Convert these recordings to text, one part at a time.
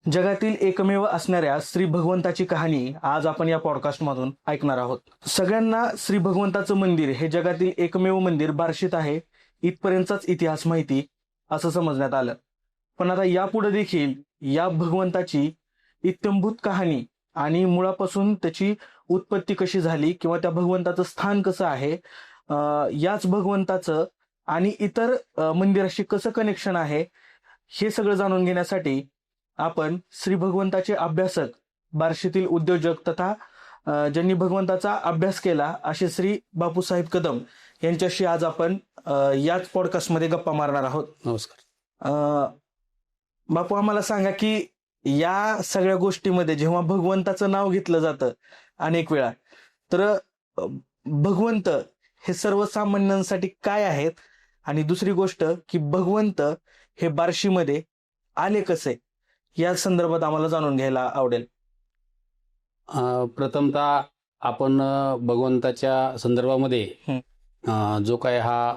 जगातील एकमेव असणाऱ्या श्री भगवंताची कहाणी आज आपण या पॉडकास्टमधून ऐकणार आहोत. सगळ्यांना श्री भगवंताचं मंदिर हे जगातील एकमेव मंदिर बार्शीत आहे इथपर्यंतचाच इतिहास माहिती असं समजण्यात आलं. पण आता यापुढे देखील या भगवंताची इत्थंभूत कहाणी आणि मुळापासून त्याची उत्पत्ती कशी झाली किंवा त्या भगवंताचं स्थान कसं आहे, याच भगवंताचं आणि इतर मंदिराशी कसं कनेक्शन आहे, हे सगळं जाणून घेण्यासाठी आपण श्री भगवंताचे अभ्यासक, बार्शीतील उद्योजक तथा ज्यांनी भगवंताचा अभ्यास केला असे श्री बापूसाहेब कदम यांच्याशी आज आपण याच पॉडकास्टमध्ये गप्पा मारणार आहोत. नमस्कार. बापू, आम्हाला सांगा की या सगळ्या गोष्टीमध्ये जेव्हा भगवंताचं नाव घेतलं जातं अनेक वेळा, तर भगवंत हे सर्वसामान्यांसाठी काय आहेत, आणि दुसरी गोष्ट की भगवंत हे बार्शीमध्ये आले कसे, या संदर्भात आम्हाला जाणून घ्यायला आवडेल. प्रथमतः आपण भगवंताच्या संदर्भामध्ये जो काय हा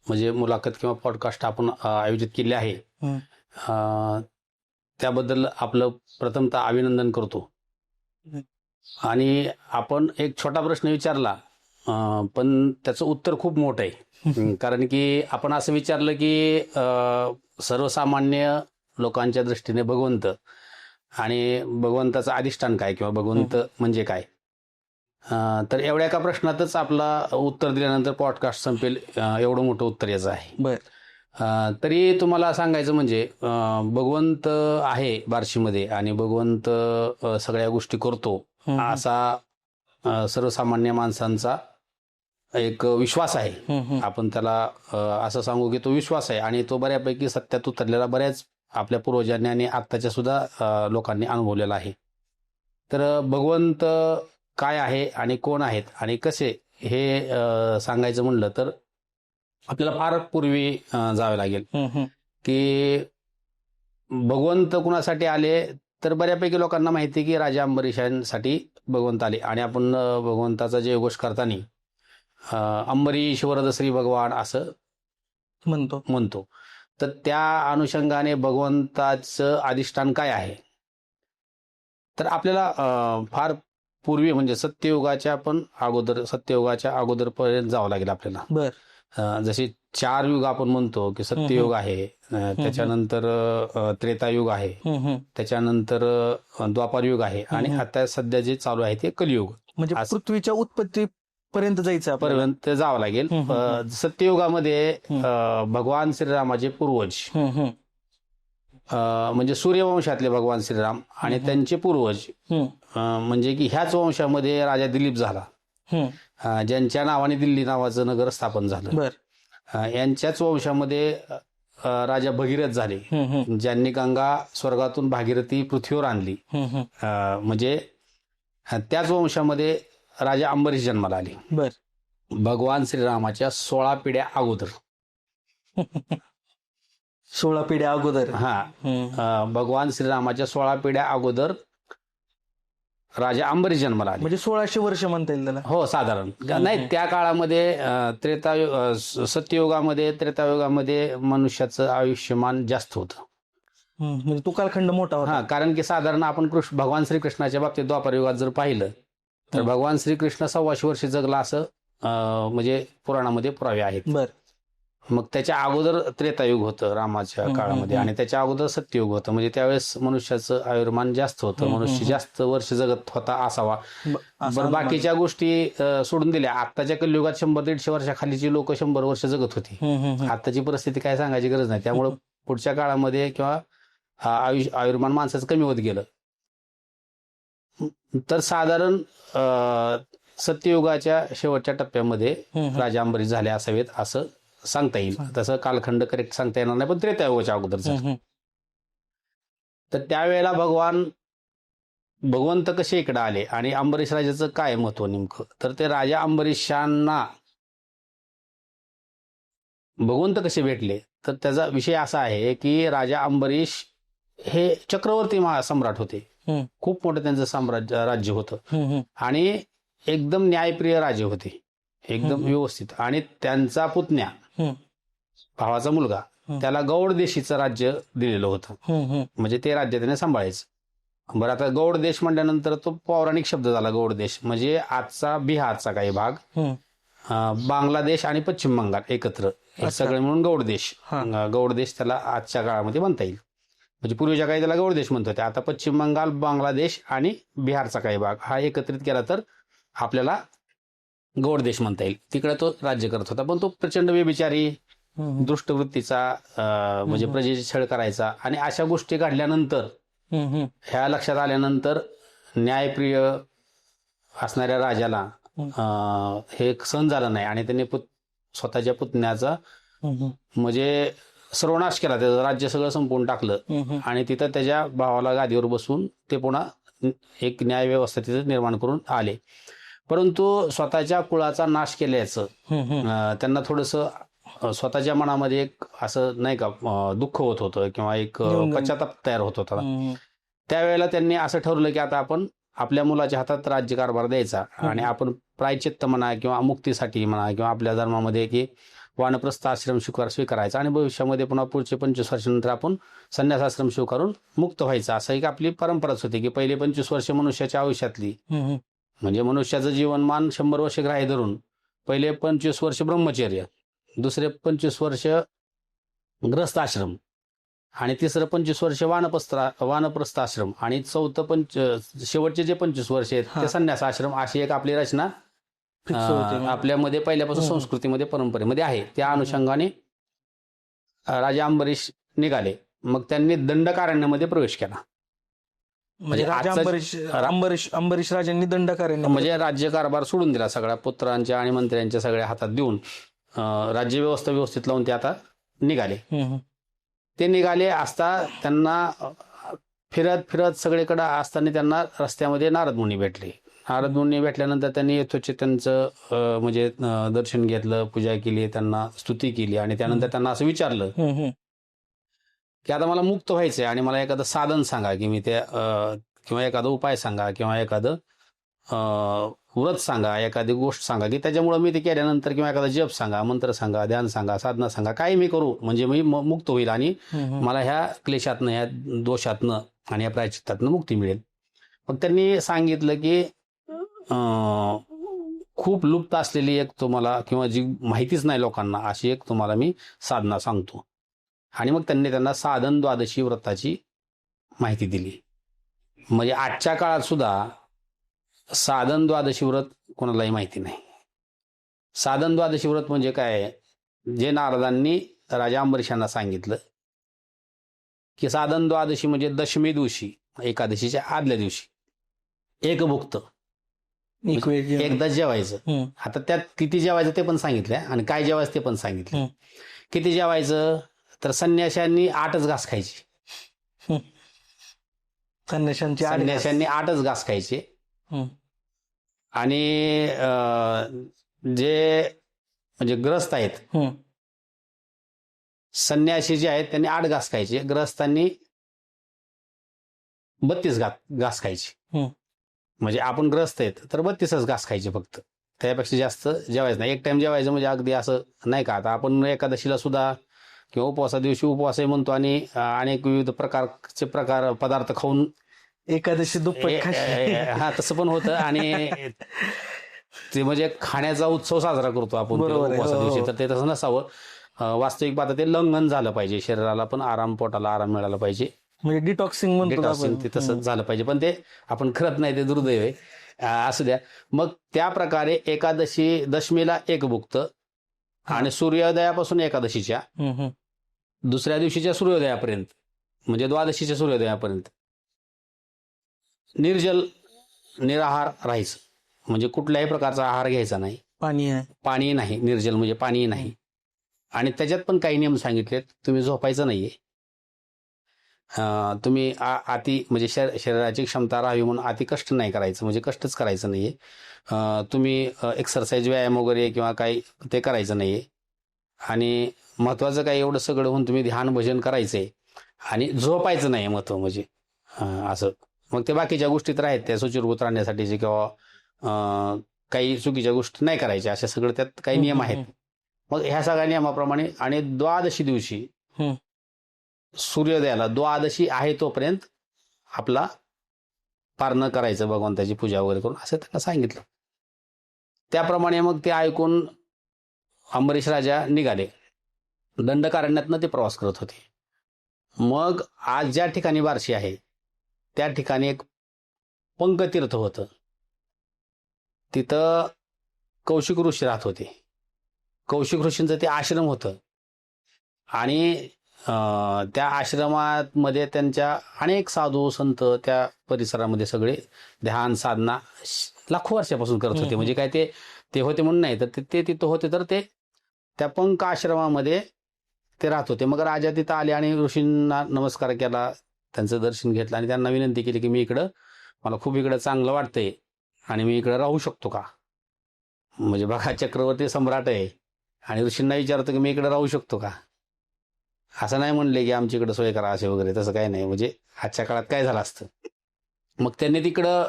म्हणजे मुलाखत किंवा पॉडकास्ट आपण आयोजित केले आहे, त्याबद्दल आपलं प्रथमतः अभिनंदन करतो. आणि आपण एक छोटा प्रश्न विचारला, पण त्याचं उत्तर खूप मोठं आहे. कारण की आपण असं विचारलं की सर्वसामान्य लोकांच्या दृष्टीने भगवंत आणि भगवंताचं अधिष्ठान काय किंवा भगवंत म्हणजे काय, तर एवढ्या एका प्रश्नातच आपला उत्तर दिल्यानंतर पॉडकास्ट संपेल, एवढं मोठं उत्तर याचं आहे. तरी तुम्हाला सांगायचं म्हणजे भगवंत आहे बार्शीमध्ये आणि भगवंत सगळ्या गोष्टी करतो असा सर्वसामान्य माणसांचा एक विश्वास आहे. आपण त्याला असं सांगू की तो विश्वास आहे आणि तो बऱ्यापैकी सत्यात उतरलेला बऱ्याच आपल्या पूर्वजांनी आणि आत्ताच्या सुद्धा लोकांनी अनुभवलेला आहे. तर भगवंत काय आहे आणि कोण आहेत आणि कसे हे सांगायचं म्हणलं तर आपल्याला फार पूर्वी जावे लागेल की भगवंत कुणासाठी आले. तर बऱ्यापैकी लोकांना माहिती आहे की राजा अंबरीशांसाठी भगवंत आले. आणि आपण भगवंताचा जयघोष करताना अंबरीश वरद श्री भगवान असं म्हणतो. तर त्या अनुषंगाने भगवंताचं अधिष्ठान काय आहे, तर आपल्याला फार पूर्वी म्हणजे सत्ययुगाच्या अगोदर पर्यंत जावं लागेल आपल्याला. जसे 4 युग आपण म्हणतो की सत्ययुग आहे, त्याच्यानंतर त्रेतायुग आहे, त्याच्यानंतर द्वापार युग आहे आणि आता सध्या जे चालू आहे ते कलियुग. म्हणजे पृथ्वीच्या उत्पत्ती पर्यंत जावं लागेल. सत्ययुगामध्ये भगवान श्रीरामाचे पूर्वज म्हणजे सूर्यवंशातले भगवान श्रीराम आणि त्यांचे पूर्वज म्हणजे की ह्याच वंशामध्ये राजा दिलीप झाला, ज्यांच्या नावाने दिल्ली नावाचं नगर स्थापन झालं. यांच्याच वंशामध्ये राजा भगीरथ झाले, ज्यांनी गंगा स्वर्गातून भागीरथी पृथ्वीवर आणली. म्हणजे त्याच वंशामध्ये राजा अंबरीश जन्माला आले. भगवान श्रीरामाच्या 16 पिढ्या अगोदर 16 पिढ्या अगोदर भगवान श्रीरामाच्या 16 पिढ्या अगोदर राजा अंबरीश जन्माला आले. म्हणजे 1600 वर्ष म्हणता येईल त्याला. हो, साधारण. नाही, त्या काळामध्ये सत्ययुगामध्ये त्रेतायुगामध्ये मनुष्याचं आयुष्यमान जास्त होतं. म्हणजे तो कालखंड मोठा होता. कारण की साधारण आपण भगवान श्रीकृष्णाच्या बाबतीत द्वापार युगात जर पाहिलं तर भगवान श्रीकृष्ण 125 वर्ष जगला असं म्हणजे पुराणामध्ये पुरावे आहेत. मग त्याच्या अगोदर त्रेतायुग होतं रामाच्या काळामध्ये आणि त्याच्या अगोदर सत्ययुग होतं. म्हणजे त्यावेळेस मनुष्याचं आयुर्मान जास्त होतं, मनुष्य जास्त वर्ष जगत होता असावा. बरं, बाकीच्या गोष्टी सोडून दिल्या. आत्ताच्या कलियुगात 100-150 वर्षाखालीची लोक 100 वर्ष जगत होती. आत्ताची परिस्थिती काय सांगायची गरज नाही. त्यामुळे पुढच्या काळामध्ये किंवा आयुर्मान माणसाचं कमी होत गेलं. तर साधारण सत्ययुगाच्या शेवटच्या टप्प्यामध्ये राजा अंबरीश झाले असावेत असं सांगता येईल. तसं कालखंड करेक्ट सांगता येणार नाही, पण त्रेतायुगाच्या अगोदर. तर त्यावेळेला भगवंत कसे इकडे आले आणि अंबरीश राजाचं काय महत्व नेमकं, तर ते राजा अंबरीशांना भगवंत कसे भेटले, तर त्याचा विषय असा आहे की राजा अंबरीश हे चक्रवर्ती सम्राट होते. खूप मोठं त्यांचं राज्य होतं आणि एकदम न्यायप्रिय राजे होते, एकदम व्यवस्थित. आणि त्यांचा पुतण्या, भावाचा मुलगा त्याला गौड देशीचं राज्य दिलेलं होतं. म्हणजे ते राज्य त्याने सांभाळायचं. बरं, आता गौड देश म्हटल्यानंतर तो पौराणिक शब्द झाला. गौड देश म्हणजे आजचा बिहारचा काही भाग, बांगलादेश आणि पश्चिम बंगाल एकत्र हे सगळे म्हणून गौड देश. गौड देश त्याला आजच्या काळामध्ये म्हणता येईल. म्हणजे पूर्वीच्या काही त्याला गौड देश म्हणत होते. आता पश्चिम बंगाल, बांगलादेश आणि बिहारचा काही भाग हा एकत्रित केला तर आपल्याला गौड देश म्हणता येईल. तिकडे तो राज्य करत होता. पण तो प्रचंड व्यभिचारी, दुष्टवृत्तीचा, म्हणजे प्रजेची छळ करायचा. आणि अशा गोष्टी घडल्यानंतर, ह्या लक्षात आल्यानंतर न्यायप्रिय असणाऱ्या राजाला हे सहन झालं नाही आणि त्यांनी स्वतःच्या पुतण्याचा म्हणजे सर्वनाश केला. त्याचं राज्य सगळं संपवून टाकलं आणि तिथं त्याच्या भावाला गादीवर बसून ते पुन्हा एक न्याय व्यवस्था तिथं निर्माण करून आले. परंतु स्वतःच्या कुळाचा नाश केल्याचं त्यांना थोडंसं स्वतःच्या मनामध्ये एक असं नाही का दुःख होत होतं किंवा एक पश्चाताप तयार होत होता. त्यावेळेला त्यांनी असं ठरवलं की आता आपण आपल्या मुलाच्या हातात राज्यकारभार द्यायचा आणि आपण प्रायचित्त म्हणा किंवा मुक्तीसाठी म्हणा किंवा आपल्या धर्मामध्ये की वानप्रस्थ आश्रम स्वीकारायचा आणि भविष्यामध्ये पुन्हा पुढचे 25 वर्षानंतर आपण संन्यासाश्रम स्वीकारून मुक्त व्हायचं. असं एक आपली परंपराच होती की पहिले 25 वर्ष मनुष्याच्या आयुष्यातली, म्हणजे मनुष्याचं जीवनमान 100 वर्ष ग्राह्य धरून पहिले 25 वर्ष ब्रह्मचर्य, दुसरे 25 वर्ष ग्रस्त आश्रम आणि तिसरं 25 वर्ष वानप्रस्थ आश्रम आणि चौथं शेवटचे जे 25 वर्ष आहेत ते संन्यास आश्रम, अशी एक आपली रचना आपल्यामध्ये पहिल्यापासून संस्कृतीमध्ये परंपरेमध्ये आहे. त्या अनुषंगाने राजा अंबरीश निघाले. मग त्यांनी दंडकारण्यामध्ये प्रवेश केला. म्हणजे अंबरीश राजांनी दंडकारण्य म्हणजे राज्यकारभार सोडून दिला सगळ्या पुत्रांच्या आणि मंत्र्यांच्या सगळ्या हातात देऊन राज्य व्यवस्था व्यवस्थित लावून ते आता निघाले. ते निघाले असता त्यांना फिरत सगळीकडे असताना त्यांना रस्त्यामध्ये नारद मुनी भेटले. नारद मुनी भेटल्यानंतर त्यांनी यथोचित त्यांचं म्हणजे दर्शन घेतलं, पूजा केली, त्यांना स्तुती केली आणि त्यानंतर त्यांना असं विचारलं की आता मला मुक्त व्हायचंय आणि मला एखादं साधन सांगा की मी ते किंवा एखादा उपाय सांगा किंवा एखादं व्रत सांगा, एखादी गोष्ट सांगा की त्याच्यामुळे मी ते केल्यानंतर किंवा एखादा जप सांगा, मंत्र सांगा, ध्यान सांगा, साधना सांगा, काही मी करू म्हणजे मी मुक्त होईल आणि मला ह्या क्लेशातनं, ह्या दोषातनं आणि या प्रायचित्तातनं मुक्ती मिळेल. मग त्यांनी सांगितलं की खूप लुप्त असलेली एक तुम्हाला किंवा जी माहितीच नाही लोकांना अशी एक तुम्हाला मी साधना सांगतो. आणि मग त्यांना साधन द्वादशी व्रताची माहिती दिली. म्हणजे आजच्या काळात सुद्धा साधन द्वादशी व्रत कोणालाही माहिती नाही. साधन द्वादशी व्रत म्हणजे काय, जे नारदांनी राजा अंबरीशांना सांगितलं की साधन द्वादशी म्हणजे दशमी दिवशी, एकादशीच्या आदल्या दिवशी एक भुक्त एकदा जेवायचं. आता त्यात किती जेवायचं ते पण सांगितलंय आणि काय जेवायचं ते पण सांगितलं. किती जेवायचं तर संन्याशांनी 8च घास खायचे. संन्याशांनी 8च घास खायचे आणि जे म्हणजे ग्रस्त आहेत, संन्यासी जे आहेत त्यांनी 8 घास खायचे, ग्रस्तांनी 32 घास खायचे. म्हणजे आपण ग्रस्त आहेत तर 32च घास खायचे फक्त, त्यापेक्षा जास्त जेवायचं नाही. एक टाइम जेवायचं म्हणजे अगदी असं नाही का. आता आपण एकादशीला सुद्धा किंवा उपवासा दिवशी उपवासही म्हणतो आणि अनेक विविध प्रकारचे पदार्थ खाऊन एकादशी दुप्पट हा तसं पण होतं आणि ते म्हणजे खाण्याचा उत्सव साजरा करतो आपण उपवासा दिवशी. तर ते तसं नसावं. वास्तविक पाहता ते लंघन झालं पाहिजे, शरीराला पण आराम, पोटाला आराम मिळाला पाहिजे, म्हणजे डिटॉक्सिंग म्हणतो ते तसं झालं पाहिजे. पण ते आपण करत नाही, ते दुर्दैव आहे. असू द्या. मग त्या प्रकारे दशमीला एक भुक्त आणि सूर्योदयापासून एकादशीच्या दुसऱ्या दिवशीच्या सूर्योदयापर्यंत म्हणजे द्वादशीच्या सूर्योदयापर्यंत निर्जल निराहार राहायचं. म्हणजे कुठल्याही प्रकारचा आहार घ्यायचा नाही, पाणी नाही, निर्जल म्हणजे पाणी नाही. आणि त्याच्यात पण काही नियम सांगितलेत. तुम्ही झोपायचं नाहीये, तुम्ही अति म्हणजे शरीराची क्षमता राहावी म्हणून अति कष्ट नाही करायचं, म्हणजे कष्टच करायचं नाहीये. तुम्ही एक्सरसाइज, व्यायाम वगैरे किंवा काही ते करायचं नाहीये. आणि महत्वाचं काय, एवढं सगळं होऊन तुम्ही ध्यान भजन करायचंय आणि झोपायचं नाही महत्व म्हणजे असं. मग ते बाकीच्या गोष्टीत आहेत त्या सुचिरभूत राहण्यासाठीचे किंवा काही चुकीच्या गोष्टी नाही करायच्या, अशा सगळं त्यात काही नियम आहेत. मग ह्या सगळ्या नियमाप्रमाणे आणि द्वादशी दिवशी हम्म. सूर्योदयाला द्वादशी आहे तोपर्यंत आपला पारणं करायचं, भगवंताची पूजा वगैरे करून, असं त्यांना सांगितलं. त्याप्रमाणे मग ते ऐकून अंबरीश राजा निघाले. दंडकारण्यातनं ते प्रवास करत होते. मग आज ज्या ठिकाणी बार्शी आहे त्या ठिकाणी एक पंकतीर्थ होतं. तिथं कौशिक ऋषी राहत होते. कौशिक ऋषींचं ते आश्रम होतं आणि त्या आश्रमामध्ये त्यांच्या अनेक साधू संत त्या परिसरामध्ये सगळे ध्यान साधना लाखो वर्षापासून करत होते. म्हणजे काय ते होते म्हणून नाही, तर ते तिथं होते, तर ते त्या पंक आश्रमामध्ये ते राहत होते. मग राजा तिथं आले आणि ऋषींना नमस्कार केला, त्यांचं दर्शन घेतलं आणि त्यांना विनंती केली की मला खूप इकडं चांगलं वाटतंय आणि मी इकडं राहू शकतो का. म्हणजे बघा, चक्रवर्ती सम्राट आहे आणि ऋषींना विचारतो की मी इकडे राहू शकतो का. असं नाही म्हणले की आमची इकडे सोय करा असे वगैरे, तसं काही नाही. म्हणजे आजच्या काळात काय झालं असतं. मग त्यांनी तिकडं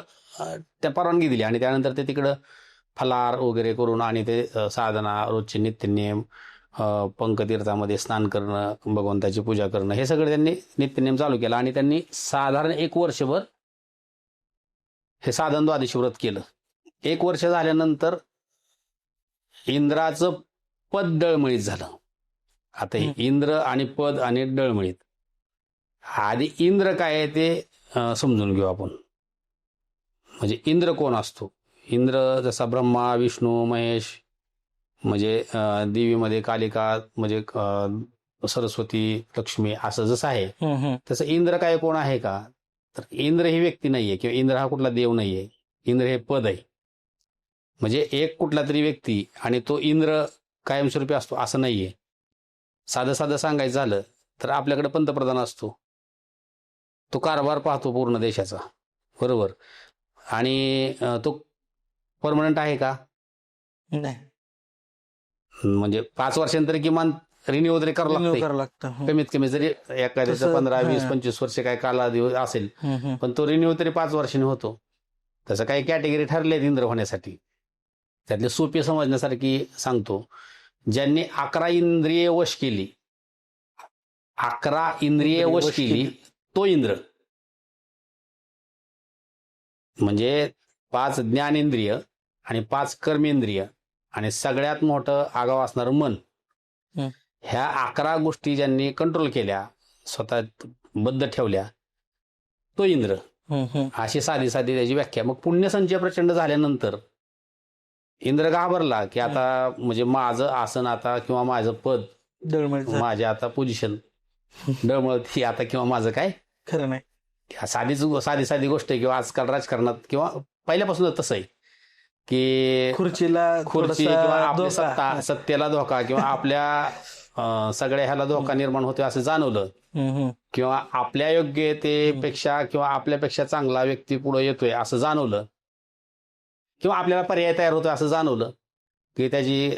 त्या परवानगी दिली आणि त्यानंतर ते तिकडं फलार वगैरे करून आणि ते साधना, रोजचे नित्यनियम, पंकतीर्थामध्ये स्नान करणं, भगवंताची पूजा करणं, हे सगळं त्यांनी नित्यनियम चालू केला. आणि त्यांनी साधारण 1 वर्षभर हे साधन द्वादशी व्रत केलं. 1 वर्ष झाल्यानंतर इंद्राचं पद डळमळीत झालं. आता हे इंद्र आणि पद आणि डळमळीत, आधी इंद्र काय आहे ते समजून घेऊ आपण. म्हणजे इंद्र कोण असतो. इंद्र जसा ब्रह्मा, विष्णू, महेश, म्हणजे देवीमध्ये कालिका, म्हणजे सरस्वती, लक्ष्मी, असं जसं आहे तसं इंद्र काय कोण आहे का, तर इंद्र ही व्यक्ती नाहीये किंवा इंद्र हा कुठला देव नाहीये. इंद्र हे पद आहे. म्हणजे एक कुठला तरी व्यक्ती आणि तो इंद्र कायमस्वरूपी असतो असं नाहीये. साधं साधं सांगायचं झालं तर आपल्याकडे पंतप्रधान असतो, तो कारभार पाहतो पूर्ण देशाचा, बरोबर. आणि तो परमनंट आहे का, नाही. म्हणजे 5 वर्षांतरी किमान रिन्यू तरी करावं लागतं. कमीत कमी जरी एखाद्याचं 15, 20, 25 वर्ष काय कालावधी असेल, पण तो रिन्यू तरी 5 वर्षांनी होतो. तसं काही कॅटेगरी ठरले इंद्र होण्यासाठी. त्यातले सोपे समजण्यासारखी सांगतो. ज्यांनी 11 इंद्रिये वश केली, 11 इंद्रिये वश केली, तो इंद्र. म्हणजे 5 ज्ञानेंद्रिय आणि 5 कर्मेंद्रिय आणि सगळ्यात मोठं आगाव असणारं मन, ह्या 11 गोष्टी ज्यांनी कंट्रोल केल्या, स्वतः बद्ध ठेवल्या, तो इंद्र. अशी साधी साधी त्याची व्याख्या. मग पुण्यसंचय प्रचंड झाल्यानंतर इंद्र घाबरला की आता म्हणजे माझं आसन आता किंवा माझं पद डळमळत, माझे आता पोझिशन डळमळत ही आता, किंवा माझं काय खरं नाही. साधी साधी गोष्ट आहे. किंवा आजकाल राजकारणात किंवा पहिल्यापासून तसं आहे की खुर्ची किंवा आपल्या सत्तेला धोका किंवा आपल्या सगळ्या ह्याला धोका निर्माण होतो असं जाणवलं, किंवा आपल्या योग्यतेपेक्षा किंवा आपल्यापेक्षा चांगला व्यक्ती पुढे येतोय असं जाणवलं, किंवा आपल्याला पर्याय तयार होतोय असं जाणवलं, की त्याची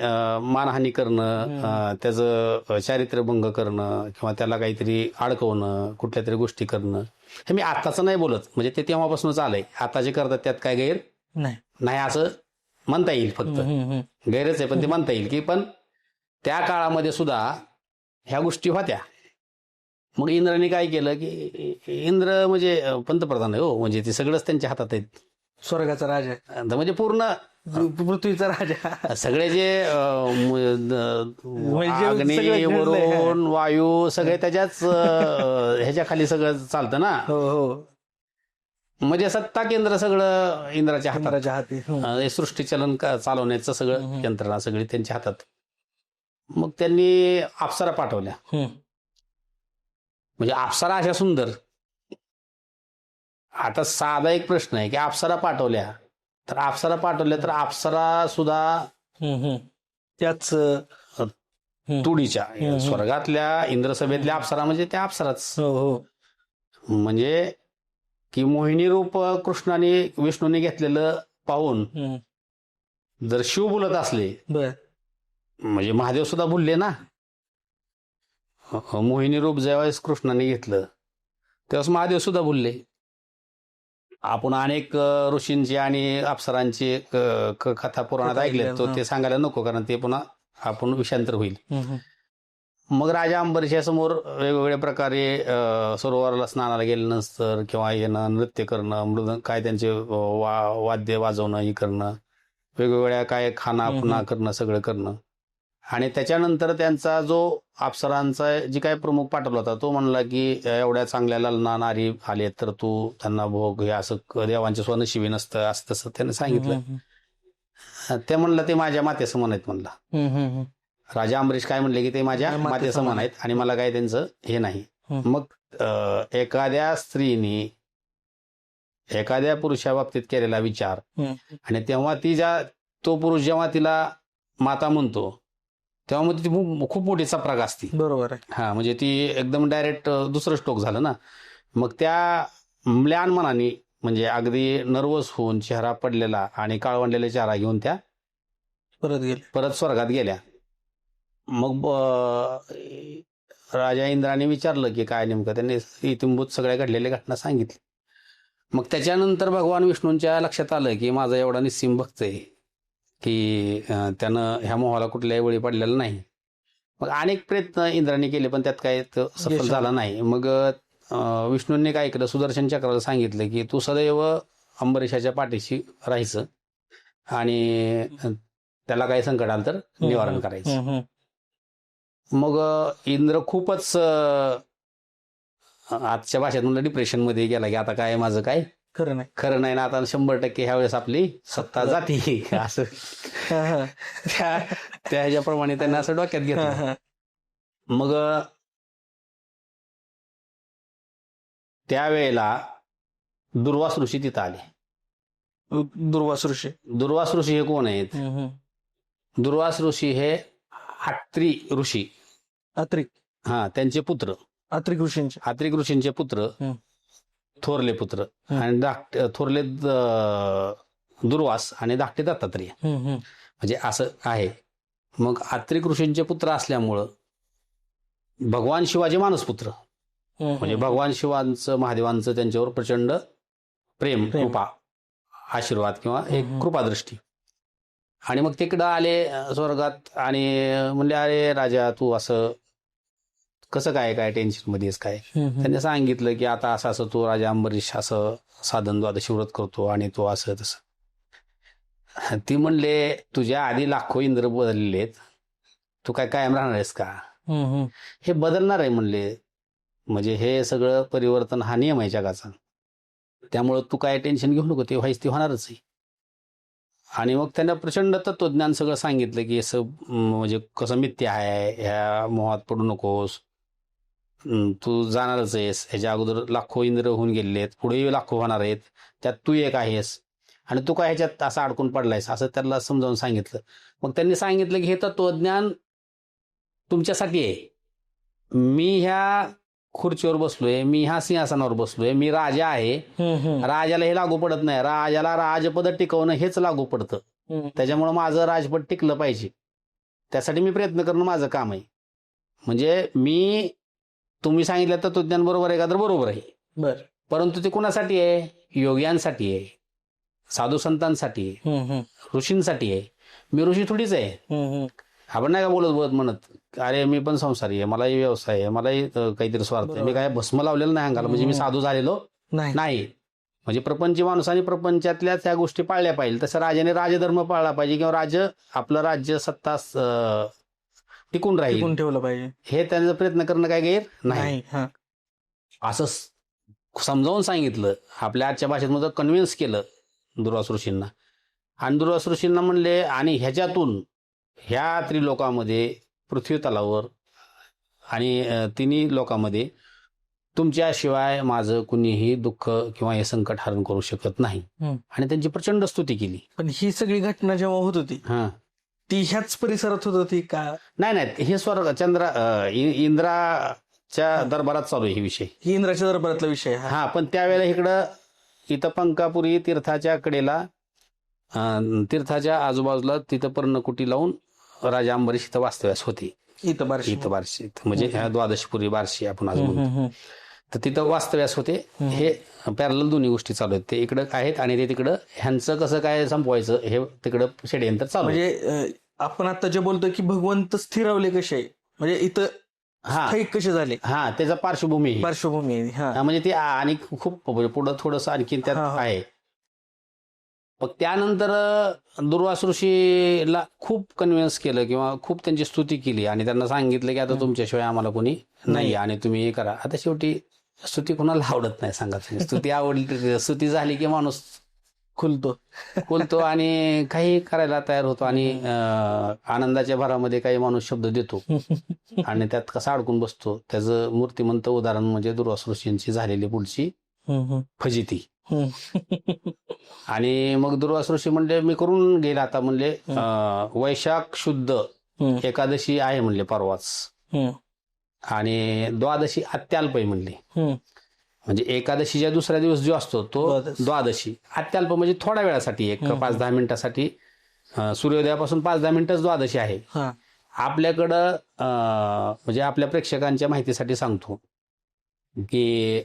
मानहानी करणं, त्याचं चारित्र्यभंग करणं किंवा त्याला काहीतरी अडकवणं, कुठल्या तरी गोष्टी करणं. हे मी आत्ताचं नाही बोलत, म्हणजे ते तेव्हापासूनच आलंय. आता जे करतात त्यात काय गैर नाही असं म्हणता येईल. फक्त गैरच आहे, पण ते म्हणता येईल की पण त्या काळामध्ये सुद्धा ह्या गोष्टी होत्या. मग इंद्राने काय केलं की इंद्र म्हणजे पंतप्रधान आहे हो, म्हणजे ते सगळंच त्यांच्या हातात आहेत. स्वर्गाचा राजा, म्हणजे पूर्ण पृथ्वीचा राजा, सगळे जे अग्नी, वरुण, वायू सगळे त्याच्याच ह्याच्या खाली सगळं चालतं ना. म्हणजे सत्ता केंद्र सगळं इंद्राच्या हाती. सृष्टीचलन चालवण्याचं सगळं यंत्रणा सगळी त्यांच्या हातात. मग त्यांनी अप्सरा पाठवल्या. म्हणजे अप्सरा अशा सुंदर. आता साधा एक प्रश्न आहे की अप्सरा पाठवल्या तर अप्सरा सुद्धा त्याच तुडीच्या स्वर्गातल्या इंद्रसभेतल्या अप्सरा म्हणजे त्या अप्सराच. म्हणजे की मोहिनी रूप कृष्णाने विष्णूने घेतलेलं पाहून जर शिव बोलत असले, म्हणजे महादेव सुद्धा बोलले ना. मोहिनी रूप ज्यावेळेस कृष्णाने घेतलं तेव्हा महादेव सुद्धा बोलले. आपण अनेक ऋषींची आणि अप्सरांची कथा पुराणात ऐकले, तो ते सांगायला नको, कारण ते पुन्हा आपण विषयांतर होईल. मग राजा अंबरीशासमोर वेगवेगळ्या प्रकारे सरोवराला स्नानाला गेल्यानंतर किंवा येणं, नृत्य करणं, मृदंग काय त्यांचे वाद्य वाजवणं, हे करणं, वेगवेगळ्या काय खाना खुणा करणं, सगळं करणं. आणि त्याच्यानंतर त्यांचा जो अप्सरांचा जी काय प्रमुख पाठवला होता तो म्हणला की एवढ्या चांगल्या ललना नारी आले तर तू त्यांना भोग, हे असं देवांचे स्वनशिबी नसतं, असं तसं त्याने सांगितलं. ते म्हणलं ते माझ्या मातेसमान आहेत म्हणला. राजा अंबरीश काय म्हणले की ते माझ्या मातेसमान आहेत आणि मला काय त्यांचं हे नाही. मग एखाद्या स्त्रीने एखाद्या पुरुषाबाबतीत केलेला विचार आणि तेव्हा तो पुरुष जेव्हा तिला माता म्हणतो तेव्हा मग ती खूप मोठी चपराक असते. बरोबर आहे. हा, म्हणजे ती एकदम डायरेक्ट दुसरं स्टोक झालं ना. मग त्या म्लान मनाने म्हणजे अगदी नर्वस होऊन चेहरा पडलेला आणि काळवंडलेला चेहरा घेऊन त्या परत स्वर्गात गेल्या. मग राजा इंद्राने विचारलं की काय नेमकं, त्यांनी इतिंभूत सगळ्या घडलेल्या घटना सांगितली. मग त्याच्यानंतर भगवान विष्णूंच्या लक्षात आलं की माझा एवढा निस्सीम भक्त आहे की त्यानं ह्या मोहाला कुठल्याही वेळी पडलेला नाही. मग अनेक प्रयत्न इंद्राने केले पण त्यात काय सफल झाला नाही. मग विष्णूंनी काय केलं, सुदर्शन चक्राला सांगितलं की तू सदैव अंबरीशाच्या पाठीशी राहायचं आणि त्याला काही संकट आलं तर निवारण करायचं. मग इंद्र खूपच आजच्या भाषेत म्हणलं डिप्रेशन मध्ये गेला की आता काय माझं काय खरं नाही ना, आता 100% ह्यावेळेस आपली सत्ता जाती असं त्या ह्याच्याप्रमाणे त्यांना असं डोक्यात घेतलं. मग त्यावेळेला दुर्वास ऋषी तिथं आले. दुर्वास ऋषी हे कोण आहेत? दुर्वास ऋषी हे अत्री ऋषी, त्यांचे पुत्र, अत्रिक ऋषींचे पुत्र, थोरले पुत्र आणि थोरले दुर्वास आणि धाकटे दत्तात्रेय, म्हणजे असं आहे. मग अत्रिक ऋषींचे पुत्र असल्यामुळं भगवान शिवाचे मानसपुत्र, म्हणजे भगवान शिवांचं महादेवांचं त्यांच्यावर प्रचंड प्रेम, कृपा, आशीर्वाद किंवा एक कृपादृष्टी. आणि मग तिकडं आले स्वर्गात आणि म्हणले अरे राजा तू असं कसं काय टेन्शन मध्येच काय. त्यांनी सांगितलं की आता असं तू राजा अंबरीश असं साधन द्वादशी व्रत करतो आणि तो असं तसं. ती म्हणले तुझ्या आधी लाखो इंद्र बदललेत, तू काय कायम राहणार आहेस का? हे बदलणार आहे म्हणले, म्हणजे हे सगळं परिवर्तन हा नियम आहे जगाचा, त्यामुळं तू काय टेन्शन घेऊ नको, ते व्हायच ते होणारच आहे. आणि मग त्यांना प्रचंड तत्वज्ञान सगळं सांगितलं की असं म्हणजे कसं मिथ्या आहे, ह्या मोहात पडू नकोस, तू जाणारच आहेस, ह्याच्या अगोदर लाखो इंद्र होऊन गेलेत, पुढेही लाखो होणार आहेत, त्यात तू एक आहेस आणि तू काय ह्याच्यात असं अडकून पडलायस असं त्याला समजावून सांगितलं. मग त्यांनी सांगितलं की हे तत्वज्ञान तुमच्यासाठी आहे. मी ह्या खुर्चीवर बसलोय, मी ह्या सिंहासनावर बसलोय, मी राजा आहे, राजाला हे लागू पडत नाही, राजाला राजपद टिकवणं हेच लागू पडतं. त्याच्यामुळे माझं राजपद टिकलं पाहिजे, त्यासाठी मी प्रयत्न करणं माझं काम आहे. म्हणजे मी तुम्ही सांगितलं तत्वज्ञान बरोबर आहे का तर बरोबर आहे, परंतु ते कुणासाठी आहे? योग्यांसाठी आहे, साधू संतांसाठी आहे, ऋषींसाठी आहे. मी ऋषी थोडीच आहे. आपण नाही का बोलत म्हणत अरे मी पण संसारी आहे, मलाही व्यवसाय आहे, मलाही काहीतरी स्वार्थ आहे, मी काय भस्म लावलेलं नाही अंगाला म्हणजे मी साधू झालेलो नाही. म्हणजे प्रपंची माणसाने प्रपंचातल्या त्या गोष्टी पाळल्या पाहिजे. तसं राजाने राजधर्म पाळला पाहिजे किंवा आपलं राज्य सत्ता टिकून राहील ठेवलं पाहिजे, हे त्यांचा प्रयत्न करणं काय गैर नाही. असं समजावून सांगितलं, आपल्या आजच्या भाषेत मध्ये कन्व्हिन्स केलं दुर्वास ऋषींना. आणि दुर्वास ऋषींना म्हणले आणि ह्याच्यातून ह्या त्रिलोकामध्ये पृथ्वी तलावर आणि तिन्ही लोकांमध्ये तुमच्याशिवाय माझं कुणीही दुःख किंवा हे संकट हरण करू शकत नाही. आणि त्यांची प्रचंड स्तुती केली. पण ही सगळी घटना जेव्हा होत होती ती ह्याच परिसरात होत होती का? नाही, हे स्वर्ग इंद्राच्या दरबारात चालू आहे हे विषय, ही इंद्राच्या दरबारातला विषय. पण त्यावेळेला इथं पंकापुरी तीर्थाच्या कडेला, तीर्थाच्या आजूबाजूला तिथं पर्णकुटी लावून राजा अंबरीश इथं वास्तव्यास होते. इथं बार्शी म्हणजे द्वादशपुरी बार्शी आपण आज म्हणतो, तर तिथं वास्तव्यास होते. हे पॅरलल दोन्ही गोष्टी चालू आहेत, ते इकडं आहेत आणि ते तिकडं. ह्यांचं कसं काय संपवायचं हे तिकडं षड्यंत्र चालू. म्हणजे आपण आता जे बोलतोय की भगवंत स्थिरावले कसे, म्हणजे इथं हा स्थायिक कसे झाले हा त्याचा पार्श्वभूमी आहे. पार्श्वभूमी आहे. हा म्हणजे ते आणि खूप पुढं थोडस आणखी त्यात हा. आहे. मग त्यानंतर दुर्वास ऋषीला खूप कन्व्हिन्स केलं किंवा खूप त्यांची स्तुती केली आणि त्यांना सांगितलं की आता तुमच्याशिवाय आम्हाला कोणी नाही आणि तुम्ही हे करा. आता शेवटी स्तुती कोणाला आवडत नाही सांगा तुम्ही. स्तुती आवडली, स्तुती झाली की माणूस खुलतो आणि काही करायला तयार होतो आणि आनंदाच्या भरामध्ये काही माणूस शब्द देतो आणि त्यात कसा अडकून बसतो. त्याचं मूर्तिमंत उदाहरण म्हणजे दुर्वास ऋषींची झालेली पुढची फजिती. आणि मग दुर्वास ऋषी म्हणले मी करून घेईल आता. म्हणले वैशाख शुद्ध एकादशी आहे म्हणले परवाच आणि द्वादशी अत्याल्प आहे म्हणले. म्हणजे एकादशीच्या दुसऱ्या दिवस जो असतो तो द्वादशी. अत्याल्प म्हणजे थोड्या वेळासाठी, 5-10 मिनिटासाठी. सूर्योदयापासून 5-10 मिनिटच द्वादशी आहे. आपल्याकडं म्हणजे आपल्या प्रेक्षकांच्या माहितीसाठी सांगतो की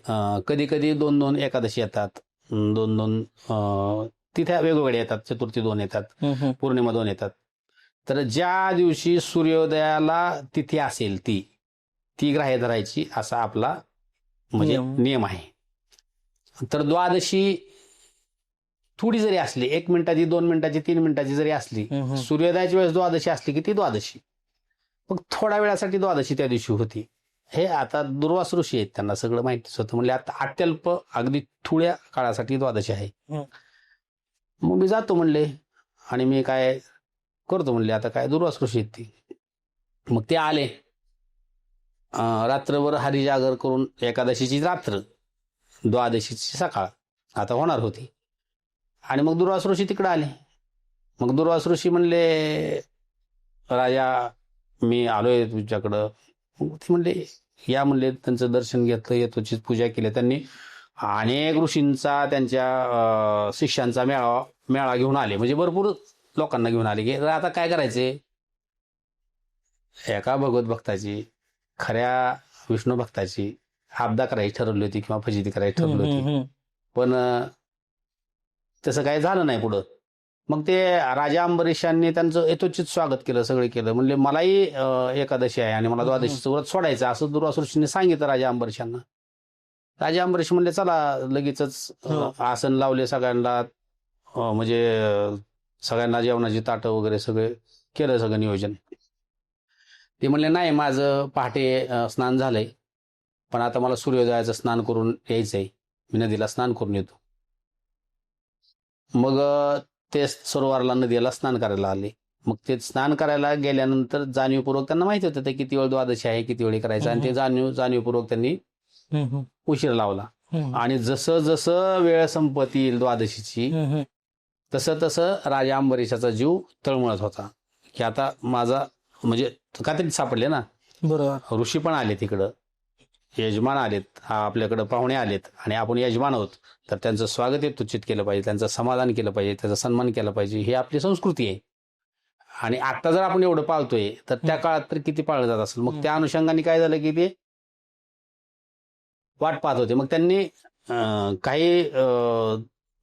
कधी कधी 2-2 एकादशी येतात, 2-2 तिथे वेगवेगळे येतात. चतुर्थी 2 येतात, पौर्णिमा 2 येतात. तर ज्या दिवशी सूर्योदयाला तिथी असेल ती ग्राह्य धरायची असा आपला म्हणजे नियम आहे. तर द्वादशी थोडी जरी असली, 1 मिनिटाची, 2 मिनिटाची, 3 मिनिटाची जरी असली, सूर्योदयाची वेळेस द्वादशी असली की ती द्वादशी. मग थोड्या वेळासाठी द्वादशी त्या दिवशी होती. हे आता दुर्वास ऋषी आहेत, त्यांना सगळं माहितीच होतं. म्हणजे आता अत्यल्प अगदी थोड्या काळासाठी द्वादशी आहे. मग मी जातो म्हणले आणि मी काय करतो म्हणले, आता काय दुर्वास ऋषी आहेत ती. मग ते आले, रात्रभर हरिजागर करून एकादशीची रात्र, द्वादशीची सकाळ आता होणार होती. आणि मग दुर्वास ऋषी तिकडे आले. मग दुर्वास ऋषी म्हणले राजा मी आलोय तुझ्याकडं. मग ते म्हणले या म्हणले. त्यांचं दर्शन घेतलं, येतोची पूजा केली त्यांनी. अनेक ऋषींचा त्यांच्या शिष्यांचा मेळा घेऊन आले. म्हणजे भरपूर लोकांना घेऊन आले की आता काय करायचे. एका भगवत भक्ताची, खऱ्या विष्णू भक्ताची आपदा करायची ठरवली होती किंवा फजिती करायची ठरवली होती. पण तसं काही झालं नाही पुढं. मग ते राजा अंबरीशांनी त्यांचं यथोचित स्वागत केलं, सगळं केलं. म्हणजे मलाही एकादशी आहे आणि मला द्वादशीचं व्रत सोडायचं असं दुर्वास ऋषींनी सांगितलं राजा अंबरीशांना. राजा अंबरीश म्हणले चला लगेचच आसन लावले सगळ्यांना, म्हणजे सगळ्यांना जेवणाची ताटं वगैरे सगळे केलं, सगळं नियोजन. ते म्हणले नाही माझं पहाटे स्नान झालंय, पण आता मला सूर्योदयाचं स्नान करून यायचंय, मी नदीला स्नान करून येतो. मग ते सरोवराला नदीला स्नान करायला आले. मग ते स्नान करायला गेल्यानंतर जाणीवपूर्वक त्यांना माहिती होतं ते किती वेळ द्वादशी आहे, किती वेळ करायचं, आणि ते जाणीवपूर्वक त्यांनी उशीर लावला. आणि जसं जसं वेळ संपत येईल द्वादशीची तसं तसं राजा अंबरीशाचा जीव तळमळत होता की आता माझा म्हणजे काहीतरी सापडले ना. बरोबर. ऋषी पण आले तिकडं, यजमान आलेत, आपल्याकडं पाहुणे आलेत आणि आपण यजमान आहोत, तर त्यांचं स्वागत यथोचित केलं पाहिजे, त्यांचं समाधान केलं पाहिजे, त्याचा सन्मान केला पाहिजे. ही आपली संस्कृती आहे. आणि आता जर आपण एवढं पाळतोय तर त्या काळात तर किती पाळलं जात असेल. मग त्या अनुषंगाने काय झालं की ते वाट पाहत होते. मग त्यांनी काही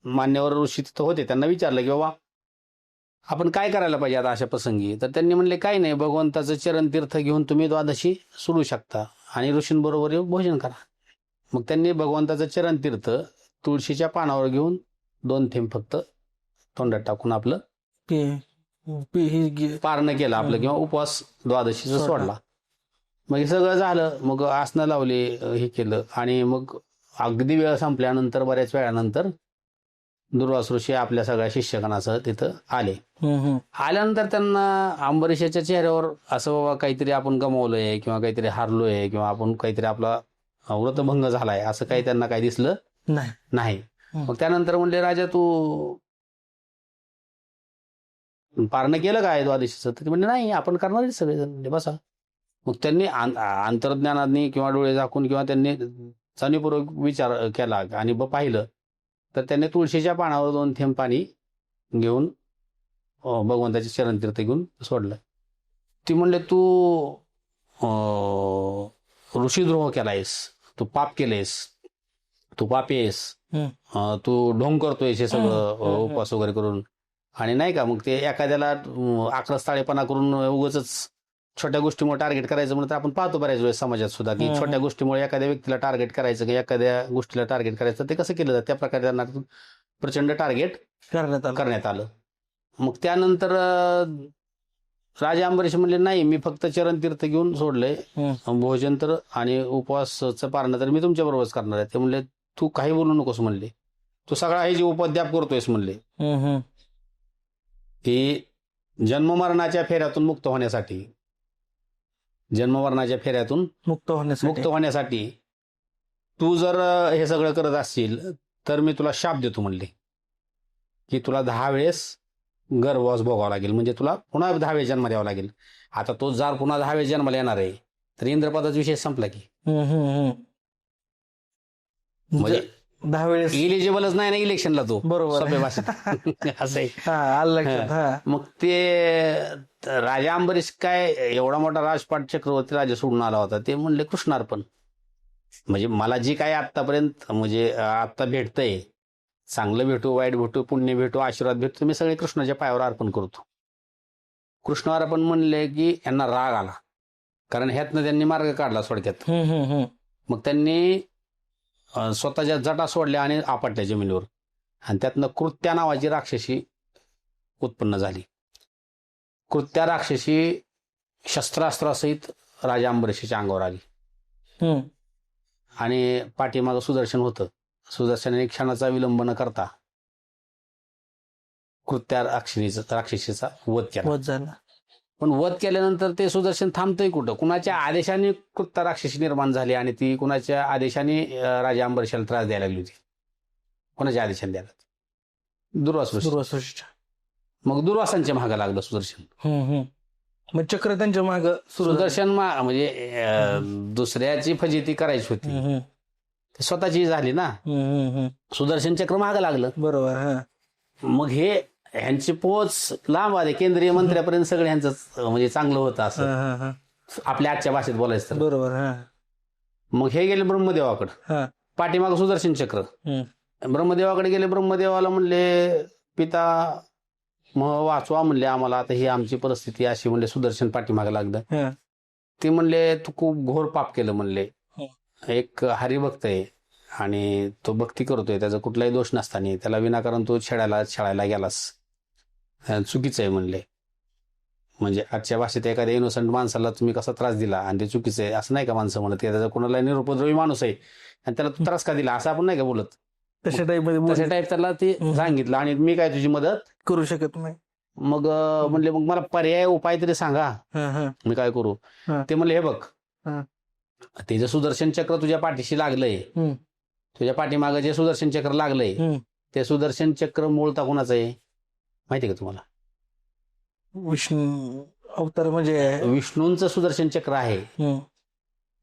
मान्यवर ऋषी तिथं होते, त्यांना विचारलं की बाबा आपण काय करायला पाहिजे आता अशा प्रसंगी. तर त्यांनी म्हणले काही नाही, भगवंताचं चरणतीर्थ घेऊन तुम्ही द्वादशी सोडू शकता आणि ऋषींबरोबर येऊन भोजन करा. मग त्यांनी भगवंताचं चरणतीर्थ तुळशीच्या पानावर घेऊन 2 थेंब फक्त तोंडात टाकून आपलं पारणं केलं आपलं, किंवा उपवास द्वादशीचा सोडला. मग हे सगळं झालं. मग आसनं लावले, हे केलं. आणि मग अगदी वेळ संपल्यानंतर, बऱ्याच वेळानंतर दुर्वास ऋषी आपल्या सगळ्या शिष्यगणासह तिथं आले. आल्यानंतर त्यांना अंबरीशाच्या चेहऱ्यावर असं बाबा काहीतरी आपण गमावलंय किंवा काहीतरी हारलोय किंवा आपण काहीतरी आपला व्रतभंग झालाय असं काही त्यांना काही दिसलं नाही. मग त्यानंतर म्हणले राजा तू पारणं केलं काय द्वादशीचं. तर ते म्हणले नाही आपण करणार सगळेजण बसा. मग त्यांनी अंतर्ज्ञानाने किंवा डोळे झाकून किंवा त्यांनी जाणीवपूर्वक विचार केला आणि पाहिलं तर त्यांनी तुळशीच्या पानावर 2 थेंब पाणी घेऊन भगवंताचे चरणतीर्थ घेऊन सोडलं. ती म्हणले तू ऋषीद्रोह केलायस, तू पाप केलेस, तू पापी आहेस, तू ढोंग करतोयस हे सगळं उपवास वगैरे करून. आणि नाही का मग ते एखाद्याला आक्रस्ताळेपणा करून उगाचच छोट्या गोष्टीमुळे टार्गेट करायचं म्हणून तर आपण पाहतो बऱ्याच वेळेस समाजात सुद्धा की छोट्या गोष्टीमुळे एखाद्या व्यक्तीला टार्गेट करायचं किंवा एखाद्या गोष्टीला टार्गेट करायचं ते कसं केलं जातं त्या प्रकारे त्यांना प्रचंड टार्गेट करण्यात आलं. मग त्यानंतर राजा अंबरीश म्हणले नाही मी फक्त चरणतीर्थ घेऊन सोडलंय, भोजन तर आणि उपवासाचं पारणं तर मी तुमच्या बरोबरच करणार आहे. ते म्हणले तू काही बोलू नकोस म्हणले, तू सगळा हे जे उपद्याप करतोयस म्हणले की जन्ममरणाच्या फेऱ्यातून मुक्त होण्यासाठी मुक्त होण्यासाठी तू जर हे सगळं करत असशील तर मी तुला शाप देतो म्हणले की तुला 10 वेळेस गर्भवास भोगावा लागेल, म्हणजे तुला पुन्हा 10 वेळेस जन्म द्यावा लागेल. आता तो जर पुन्हा 10 वेळेस जन्माला येणार आहे तर इंद्रपदाचा विषय संपला की म्हणजे 10 वेळेस इलिजिबलच नाही ना इलेक्शनला तो. बरोबर सोप्या भाषेत असं आहे. मग ते राजा अंबरीश काय एवढा मोठा राजपाट चक्रवर्ती राजा सोडून आला होता, ते म्हणले कृष्णार्पण. म्हणजे मला जी काय आतापर्यंत म्हणजे आता भेटतंय, चांगलं भेटू वाईट भेटू पुण्य भेटू आशीर्वाद भेटतो, मी सगळे कृष्णाच्या पायावर अर्पण करतो. कृष्णावर आपण म्हणले की यांना राग आला, कारण ह्यातनं त्यांनी मार्ग काढला थोडक्यात. मग त्यांनी स्वतःच्या जटा सोडल्या आणि आपटल्या जमिनीवर, आणि त्यातनं कृत्या नावाची राक्षसी उत्पन्न झाली. कृत्या राक्षसी शस्त्रास्त्रासहित राजा अंबरीशाच्या अंगावर आली आणि पाठीमागं सुदर्शन होतं. सुदर्शनाने क्षणाचा विलंब न करता कृत्या राक्षसीचा वध केला. पण वध केल्यानंतर ते सुदर्शन थांबतंय कुठं? कुणाच्या आदेशाने कृत्या राक्षसी निर्माण झाली आणि ती कुणाच्या आदेशाने राजा अंबरीशाला त्रास द्यायला लागली होती? कुणाच्या आदेशाने द्यायला? दुर्वास. मग दुर्वासांच्या मागं लागलं सुदर्शन. मग चक्र त्यांच्या मागं सुदर्शन म्हणजे दुसऱ्याची फजिती करायची होती, ती स्वतःची झाली ना. सुदर्शन चक्र मागं लागलं. बरोबर. मग ह्यांची पोच लांब आले, केंद्रीय मंत्र्यापर्यंत सगळं ह्यांचं म्हणजे चांगलं होतं असं आपल्या आजच्या भाषेत बोलायचं तर. बरोबर. मग हे गेले ब्रह्मदेवाकडं, पाठीमागं सुदर्शन चक्र. ब्रह्मदेवाकडे गेले, ब्रह्मदेवाला म्हणले पिता वाचवा म्हणले आम्हाला, आता ही आमची परिस्थिती अशी. म्हणले सुदर्शन पाठीमागं लागलं. ते म्हणले तू खूप घोर पाप केलं म्हणले. एक हरिभक्त आहे आणि तो भक्ती करतोय, त्याचा कुठलाही दोष नसताना त्याला विनाकारण तो छळायला गेलास, चुकीचं आहे म्हणले. म्हणजे आजच्या भाषेत एखाद्या इनोसंट माणसाला तुम्ही कसा त्रास दिला आणि ते चुकीचं आहे असं नाही का माणसं म्हणत, त्याचा कोणाला निरुपद्रवी माणूस आहे आणि त्याला तू त्रास का दिला असं आपण नाही का बोलत. तशा टाईप त्याला ते सांगितलं आणि मी काय तुझी मदत करू शकत नाही. मग म्हणले मग मला पर्याय उपाय तरी सांगा, मी काय करू? ते म्हणले हे बघ, ते जे सुदर्शन चक्र तुझ्या पाठीशी लागलंय, तुझ्या पाठीमागं जे सुदर्शन चक्र लागलंय, ते सुदर्शन चक्र मूळतः कोणाचं आहे माहिती का तुम्हाला? विष्णू अवतार म्हणजे विष्णूंचं सुदर्शन चक्र आहे,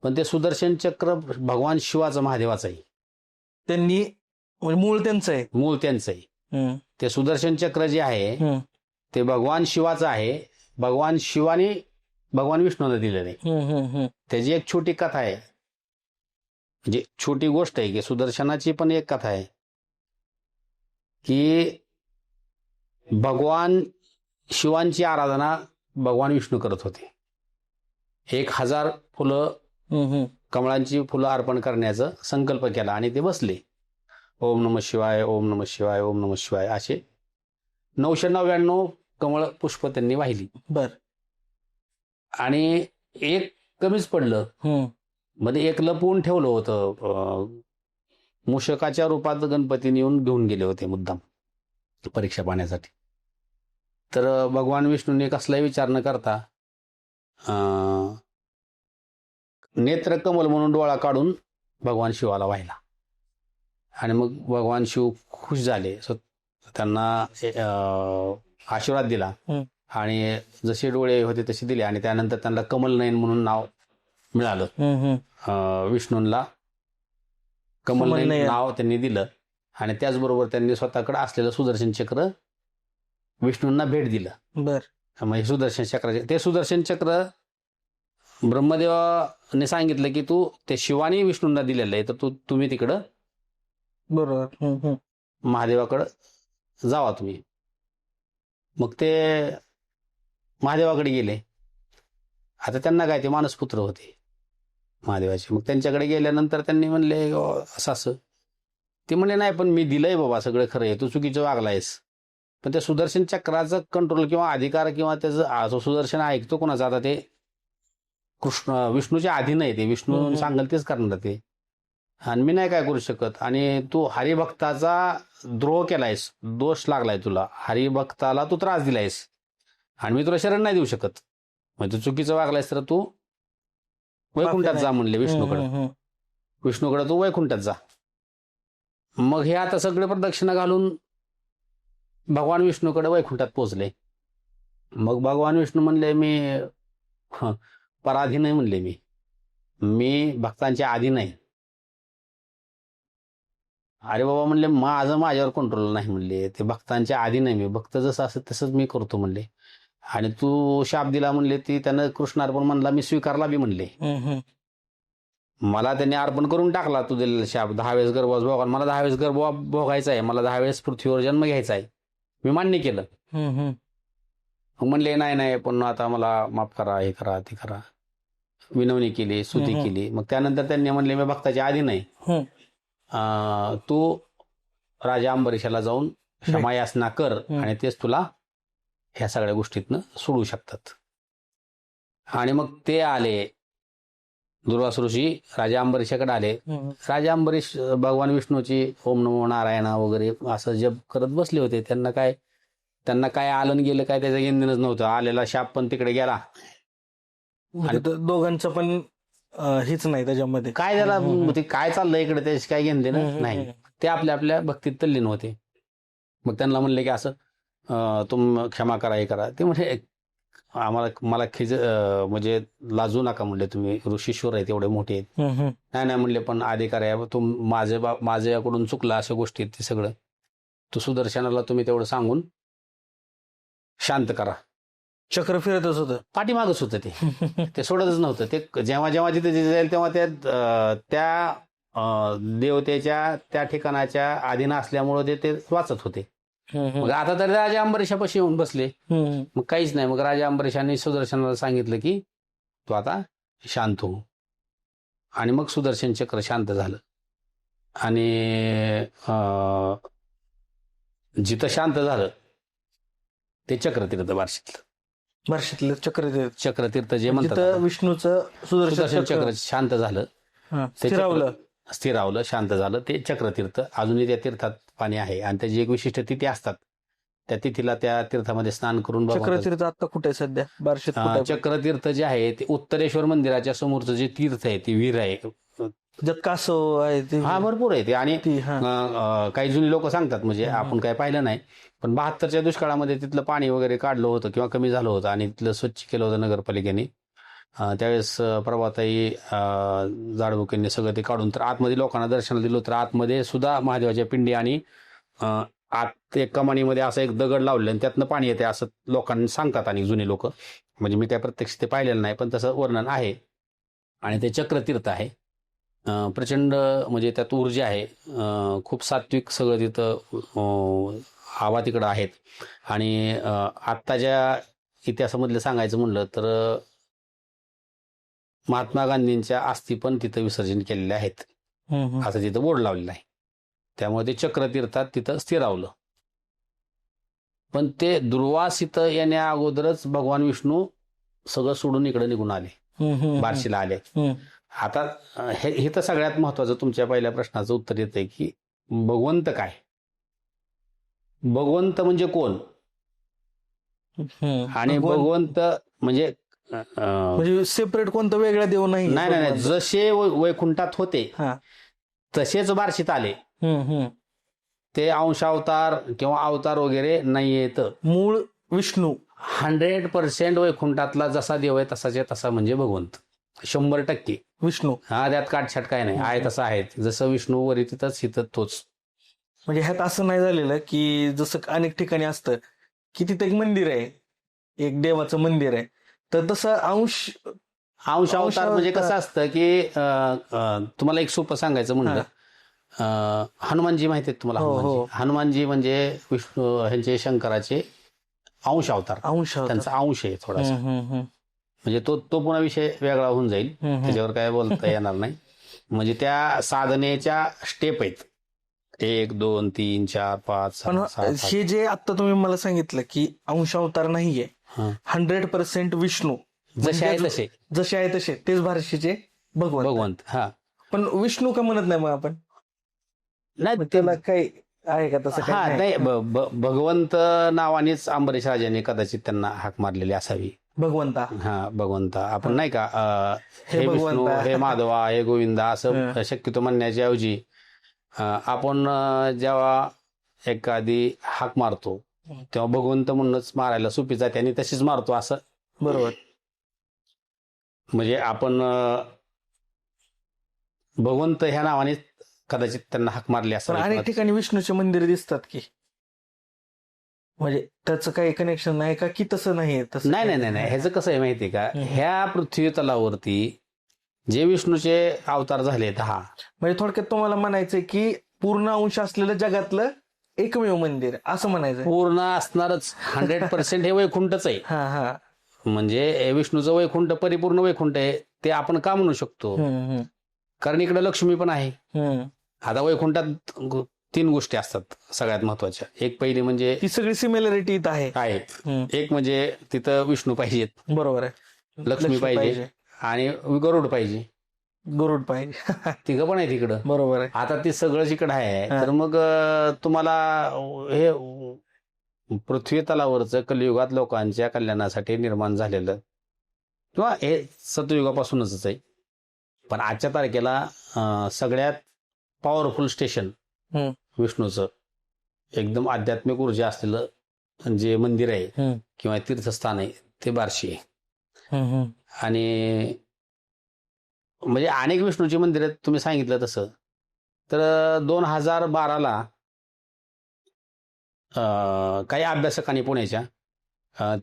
पण ते सुदर्शन चक्र भगवान शिवाचं, महादेवाचं आहे. त्यांनी मूळ त्यांचं आहे. ते सुदर्शन चक्र जे आहे ते भगवान शिवाचं आहे. भगवान शिवाने भगवान विष्णूला दिलेलं आहे. त्याची एक छोटी कथा आहे, म्हणजे छोटी गोष्ट आहे की सुदर्शनाची पण एक कथा आहे की भगवान शिवांची आराधना भगवान विष्णू करत होते. 1000 फुलं, कमळांची फुलं अर्पण करण्याचा संकल्प केला आणि ते बसले. ओम नमः शिवाय, ओम नमः शिवाय, ओम नमः शिवाय असे 999 कमळ पुष्प त्यांनी वाहिली. बर. आणि एक कमीच पडलं, मध्ये एक लपवून ठेवलं होतं. मूषकाच्या रूपात गणपतीने येऊन घेऊन गेले होते मुद्दाम परीक्षा पाहण्यासाठी. तर भगवान विष्णूने कसलाही विचार न करता नेत्रकमल म्हणून डोळा काढून भगवान शिवाला वाहिला आणि मग भगवान शिव खुश झाले. त्यांना आशीर्वाद दिला आणि जसे डोळे होते तसे दिले आणि त्यानंतर त्यांना कमलनयन म्हणून नाव मिळालं. विष्णूंना कमलनयन नाव त्यांनी दिलं आणि त्याचबरोबर त्यांनी स्वतःकडे असलेलं सुदर्शन चक्र विष्णूंना भेट दिलं. बर. म्हणजे सुदर्शन चक्राचे ते सुदर्शन चक्र ब्रह्मदेवाने सांगितलं की तू ते शिवानी विष्णूंना दिलेलं आहे, तर तुम्ही तिकडं बरोबर महादेवाकडं जावा तुम्ही. मग ते महादेवाकडे गेले आता त्यांना काय ते मानसपुत्र होते महादेवाचे. मग त्यांच्याकडे गेल्यानंतर त्यांनी म्हणले असं असं. ते म्हणले नाही पण मी दिलंय बाबा सगळं खरं आहे, तू चुकीचं वागलायस. पण त्या सुदर्शन चक्राचं कंट्रोल किंवा अधिकार किंवा त्याचं सुदर्शन ऐकतो कोणाचा, आता ते विष्णूच्या अधीन आहे, ते विष्णू सांगेल तेच करणार ते. आणि मी नाही काय करू शकत. आणि तू हरिभक्ताचा द्रोह केलायस, दोष लागलाय तुला, हरिभक्ताला तू त्रास दिलायस आणि मी तुला शरण नाही देऊ शकत. म्हणजे तू चुकीचं वागलायस तर तू वैकुंठात जा म्हणले विष्णूकडे. विष्णूकडे तू वैकुंठात जा. मग हे आता सगळे प्रदक्षिणा घालून भगवान विष्णूकडे वैकुंठात पोहोचले. मग भगवान विष्णू म्हणले मी पराधीन आहे म्हणले, मी भक्तांच्या आधी नाही. अरे बाबा म्हणले माझ्यावर कंट्रोल नाही म्हणले, ते भक्तांच्या आधी नाही, मी भक्त जसं असेल तसंच मी करतो म्हणले. आणि तू शाप दिला म्हणले, ती त्यानं कृष्णार्पण म्हणला, मी स्वीकारला बी म्हणले. मला त्यांनी अर्पण करून टाकला तू दिलेला शाप, 10 वेळेस गर्भवास भोगा, मला 10 वेळेस गर्भ भोगायचा आहे, मला 10 वेळेस पृथ्वीवर जन्म घ्यायचा आहे, मी मान्य केलं. मग म्हणले नाही पण आता मला माफ करा, हे करा ते करा, विनवणी केली, स्तुती केली. मग त्यानंतर त्यांनी म्हणले मी भक्ताच्या आधी नाही, तू राजा अंबरीशाला जाऊन क्षमायाचना कर आणि तेच तुला ह्या सगळ्या गोष्टीतनं सोडू शकतात. आणि मग ते आले, दुर्वास ऋषी राजा अंबरीशाकडे आले. राजा अंबरीश भगवान विष्णूची ओम नमो नारायणा वगैरे असं जप करत बसले होते. त्यांना काय आलं गेलं काय त्याचं घेणं नव्हतं. आलेला शाप पण तिकडे गेला. आणि दोघांचं पण हेच नाही त्याच्यामध्ये, काय त्याला ते काय चाललंय इकडे त्याची काय घेणं देणं नाही. ते आपल्या भक्तीत तल्लीन होते. मग त्यांना म्हणले की असं तुम क्षमा करा, हे करा. ते म्हणजे मला म्हणजे लाजू नका म्हणले, तुम्ही ऋषीश्वर आहेत एवढे मोठे आहेत. नाही म्हणले पण अधिकार आहे, माझ्याकडून चुकलं अशा गोष्टी ते सगळं तू सुदर्शनाला तुम्ही तेवढं सांगून शांत करा. चक्र फिरतच होतं, पाठीमागच होतं ते सोडतच नव्हतं. ते जेव्हा तिथे जाईल तेव्हा त्या देवतेच्या त्या ठिकाणाच्या अधीन असल्यामुळे ते वाचत होते. मग आता तर राजा अंबरीशापाशी येऊन बसले. मग काहीच नाही. मग राजा अंबरीशाने सुदर्शनाला सांगितलं की तू आता शांत हो. आणि मग सुदर्शन चक्र शांत झालं. आणि जिथं शांत झालं ते चक्रतीर्थ बार्शीतलं चक्रतीर्थ जे म्हणतात, विष्णूचं सुदर्शन चक्र शांत झालं, स्थिरावलं, शांत झालं ते चक्रतीर्थ. अजूनही त्या तीर्थात पाणी आहे आणि त्याची एक विशिष्ट तिथी असतात. त्या तिथीला त्या तीर्थामध्ये स्नान करून. चक्रतीर्थ आता कुठे सध्या बार्शीत? चक्रतीर्थ जे आहे ते उत्तरेश्वर मंदिराच्या समोरचं जे तीर्थ आहे, ती विहीर आहे, कासव आहे ते. हा भरपूर आहे ते. आणि काही जुनी लोक सांगतात, म्हणजे आपण काय पाहिलं नाही, पण 72च्या दुष्काळामध्ये तिथलं पाणी वगैरे काढलं होतं किंवा कमी झालं होतं आणि तिथलं स्वच्छ केलं होतं नगरपालिकेने. त्यावेळेस प्रभाताई जाडबुकेंनी सगळं ते काढून तर आतमध्ये लोकांना दर्शनाला दिलं. तर आतमध्ये सुद्धा महादेवाच्या पिंडी आणि आत एक कमानीमध्ये असं एक दगड लावलं आणि त्यातनं पाणी येते असं लोकांनी सांगतात. आणि जुने लोक, म्हणजे मी त्या प्रत्यक्ष ते पाहिलेलं नाही, पण तसं वर्णन आहे. आणि ते चक्रतीर्थ आहे. प्रचंड म्हणजे त्यात ऊर्जा आहे, खूप सात्विक सगळं तिथं हवा तिकडं आहेत. आणि आत्ताच्या इतिहासामधलं सांगायचं म्हणलं तर महात्मा गांधींच्या अस्थी पण तिथं विसर्जन केलेले आहेत असं तिथं बोर्ड लावलेलं आहे. त्यामुळे ते चक्रतीर्थात तिथं स्थिरावलं. पण ते दुर्वास इथं येण्या अगोदरच भगवान विष्णू सगळं सोडून इकडे निघून आले, बार्शीला आले. आता हे तर सगळ्यात महत्वाचं तुमच्या पहिल्या प्रश्नाचं उत्तर येतंय की भगवंत काय, भगवंत म्हणजे कोण, आणि भगवंत म्हणजे सेपरेट कोणतं वेगळा देव नाही. नाही, जसे वैकुंठात होते तसेच बार्शीत आले. ते अंशावतार किंवा अवतार वगैरे नाही येत. मूळ विष्णू 100% वैकुंठातला जसा देव आहे तसाचे तसा म्हणजे भगवंत. 100% विष्णू. त्यात काटछाट काय नाही, आहे तसं आहे. जसं विष्णू वरी तिथंच हिथं तोच. म्हणजे ह्यात असं नाही झालेलं की जसं अनेक ठिकाणी असतं की तिथं एक मंदिर आहे, एक देवाचं मंदिर आहे, तर तसं अंश अवतार म्हणजे कसं असतं की तुम्हाला एक सोपं सांगायचं म्हणलं, हनुमानजी माहिती आहेत तुम्हाला? हनुमानजी म्हणजे विष्णू ह्यांचे शंकराचे अंश अवतार, त्यांचा अंश आहे थोडासा. म्हणजे तो तो पुन्हा विषय वेगळा होऊन जाईल, त्याच्यावर काय बोलता येणार नाही. म्हणजे त्या साधनेच्या स्टेप आहेत, 1 2 3 4 5 पण 6 7 हे जे आता तुम्ही मला सांगितलं की अंशावतार नाहीये, 100% विष्णू जसे आहे तसे जसे आहे तसे तेच बार्शीचे भगवंत. भगवंत. हा पण विष्णू का म्हणत नाही मग आपण? नाही मग त्याला काही आहे का तसं हा काही? नाही भगवंत नावानेच अंबरीश राजाने कदाचित त्यांना हाक मारलेली असावी. भगवंता. हा भगवंता आपण नाही का हे हे विष्णू, भगवंता. हे माधवा, हे गोविंदा असं शक्यतो म्हणण्याच्या ऐवजी आपण जेव्हा एखादी हाक मारतो तेव्हा भगवंत म्हणूनच मारायला सोपी जाते आणि तशीच मारतो असं. बरोबर. म्हणजे आपण भगवंत ह्या नावाने कदाचित त्यांना हाक मारली पण असं. अनेक ठिकाणी विष्णूचे मंदिर दिसतात की, म्हणजे त्याचं काही कनेक्शन नाही का की तसं नाही? तसं नाही नाही नाही नाही ह्याचं कसं आहे माहितीये का, ह्या पृथ्वी तलावरती जे विष्णूचे अवतार झाले 10, म्हणजे थोडक्यात तुम्हाला म्हणायचंय की पूर्ण अंश असलेलं जगातलं एकमेव मंदिर असं म्हणायचं? पूर्ण असणारच 100% हे वैकुंठच आहे. हा हा. म्हणजे विष्णूचं वैकुंठ परिपूर्ण वैकुंठ आहे ते आपण का म्हणू शकतो, कारण इकडे लक्ष्मी पण आहे. आता वैकुंठात 3 गोष्टी असतात सगळ्यात महत्वाच्या. एक पहिली म्हणजे ती सगळी सिमिलॅरिटी इथं आहे. एक म्हणजे तिथं विष्णू पाहिजेत, बरोबर आहे. लक्ष्मी पाहिजे आणि गरुड पाहिजे. गरुड पाहिजे. तिघं पण आहे तिकडं. बरोबर आहे. आता ते सगळं इकडं आहे, तर मग तुम्हाला हे पृथ्वी तलावरचं कलियुगात लोकांच्या कल्याणासाठी निर्माण झालेलं किंवा हे सतयुगापासूनच आहे. पण आजच्या तारखेला सगळ्यात पॉवरफुल स्टेशन विष्णूचं एकदम आध्यात्मिक ऊर्जा असलेलं जे मंदिर आहे किंवा तीर्थस्थान आहे ते बार्शी आहे. आणि म्हणजे अनेक विष्णूची मंदिर आहेत तुम्ही सांगितलं तसं. तर 2012ला काही अभ्यासकांनी पुण्याच्या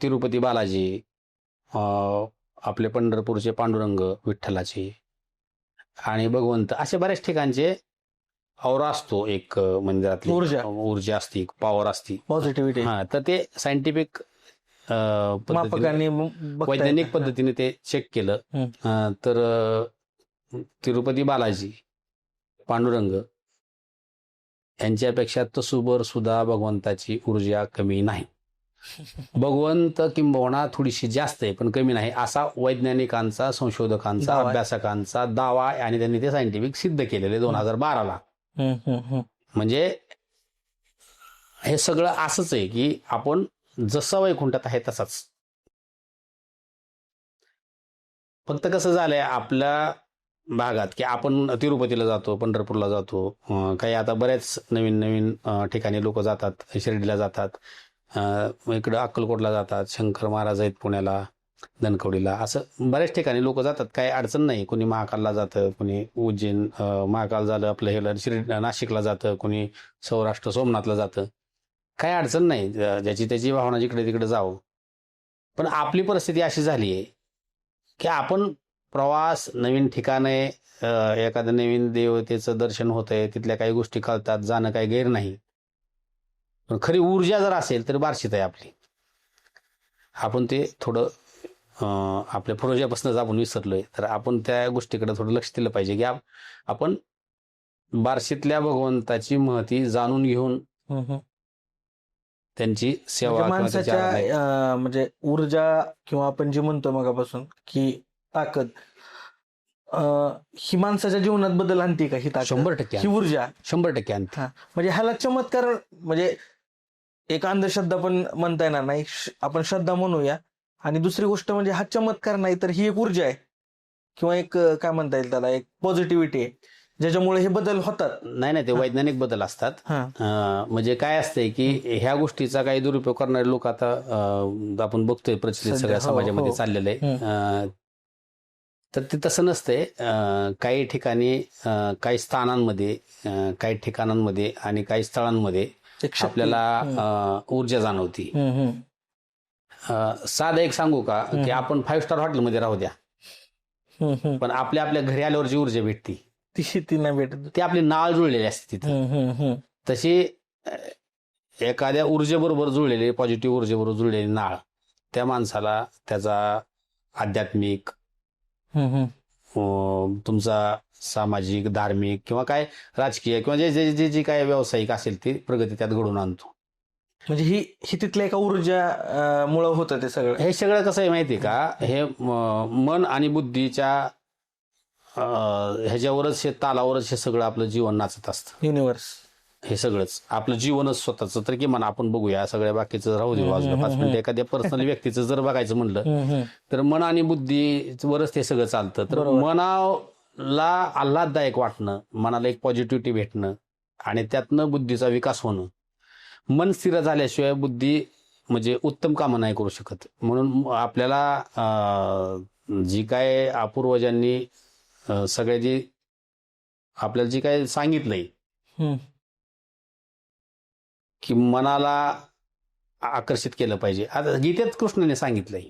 तिरुपती बालाजी, आपले पंढरपूरचे पांडुरंग विठ्ठलाचे आणि भगवंत असे बऱ्याच ठिकाणचे औरा असतो एक मंदिरातली ऊर्जा असती, पॉवर असती, पॉझिटिव्हिटी. हा तर ते सायंटिफिक वैज्ञानिक पद्धतीने ते चेक केलं. तर तिरुपती बालाजी, पांडुरंग यांच्यापेक्षा तसूबर सुद्धा भगवंताची ऊर्जा कमी नाही. भगवंत किंबहुना थोडीशी जास्त आहे पण कमी नाही असा वैज्ञानिकांचा, संशोधकांचा, अभ्यासकांचा दावा आहे आणि त्यांनी ते सायंटिफिक सिद्ध केलेले 2012ला. म्हणजे हे सगळं असंच आहे की आपण जसं वैकुंठात आहे तसाच. फक्त कसं झालंय आपल्या भागात की आपण तिरुपतीला जातो, पंढरपूरला जातो, काही आता बरेच नवीन नवीन ठिकाणी लोक जातात, शिर्डीला जातात, इकडं अक्कलकोटला जातात, शंकर महाराज आहेत पुण्याला, धनकवडीला, असं बऱ्याच ठिकाणी लोक जातात. काही अडचण नाही. कोणी महाकालला जातं, कोणी उज्जैन महाकाल झालं आपलं हे शिर्डी नाशिकला जातं, कोणी सौराष्ट्र सोमनाथला जातं, काही अडचण नाही. ज्याची त्याची भावना जिकडे तिकडे जावं. पण आपली परिस्थिती अशी झाली आहे की आपण प्रवास, नवीन ठिकाणे, एखादं नवीन देवतेचं दर्शन होतंय, तिथल्या काही गोष्टी कळतात, जाणं काही गैर नाही. पण खरी ऊर्जा जर असेल तर बार्शीत आहे आपली. आपण ते थोडं आपल्या पूर्वजापासूनच आपण विसरलोय. तर आपण त्या गोष्टीकडे थोडं लक्ष दिलं पाहिजे की आपण बार्शीतल्या भगवंताची महती जाणून घेऊन त्यांची सेवा, माणसाच्या म्हणजे ऊर्जा किंवा आपण जे म्हणतो मगापासून की ताकद, ही माणसाच्या जीवनात बदल आणते का? ही ताकद 100% ही ऊर्जा 100% आणते. म्हणजे ह्याला चमत्कार, म्हणजे एक अंधश्रद्धा पण म्हणता येणार नाही, आपण श्रद्धा म्हणूया. आणि दुसरी गोष्ट म्हणजे हा चमत्कार नाही तर ही एक ऊर्जा आहे किंवा एक काय म्हणता येईल त्याला, एक पॉझिटिव्हिटी आहे ज्याच्यामुळे हे बदल होतात. नाही ते वैज्ञानिक बदल असतात. म्हणजे काय असतंय की ह्या गोष्टीचा काही दुरुपयोग करणारे लोक आता आपण बघतोय प्रचलित सगळ्या समाजामध्ये चाललेलं आहे. तर ते तसं नसतंय. काही ठिकाणी, काही स्थानांमध्ये, काही ठिकाणांमध्ये आणि काही स्थळांमध्ये आपल्याला ऊर्जा जाणवती. साधं एक सांगू का की आपण 5 स्टार हॉटेलमध्ये राहू द्या, पण आपल्या घरी आल्यावर जी ऊर्जा भेटती ती नाही भेटत. ती आपली नाळ जुळलेली असते तिथं. तशी एखाद्या ऊर्जेबरोबर जुळलेली, पॉझिटिव्ह ऊर्जेबरोबर जुळलेली नाळ त्या माणसाला त्याचा आध्यात्मिक, हम्म. तुमचा सामाजिक, धार्मिक किंवा काय राजकीय किंवा जे जे जे जे काय व्यावसायिक असेल ती प्रगती त्यात घडवून आणतो. म्हणजे ही तिथल्या एका ऊर्जा मुळे होतं ते सगळं. हे सगळं कसं आहे माहिती आहे का, हे मन आणि बुद्धीच्या ह्याच्यावरच, हे तालावरच हे सगळं आपलं जीवन नाचत असतं. युनिव्हर्स हे सगळंच आपलं जीवनच स्वतःचं. तर किमान आपण बघूया, सगळ्या बाकीचं राहू दे बाजूला 5 मिनिटं. एखाद्या पर्सनल व्यक्तीचं जर बघायचं म्हणलं तर मन आणि बुद्धीवरच ते सगळं चालतं. तर बरोबर. मनाला आल्हाददायक वाटणं, मनाला एक पॉझिटिव्हिटी भेटणं आणि त्यातनं बुद्धीचा विकास होणं. मन स्थिर झाल्याशिवाय बुद्धी म्हणजे उत्तम कामं नाही करू शकत. म्हणून आपल्याला जी काय पूर्वजांनी सगळे जे आपल्याला जी काय सांगितलंय की मनाला आकर्षित केलं पाहिजे. आता गीतेत कृष्णाने सांगितलंय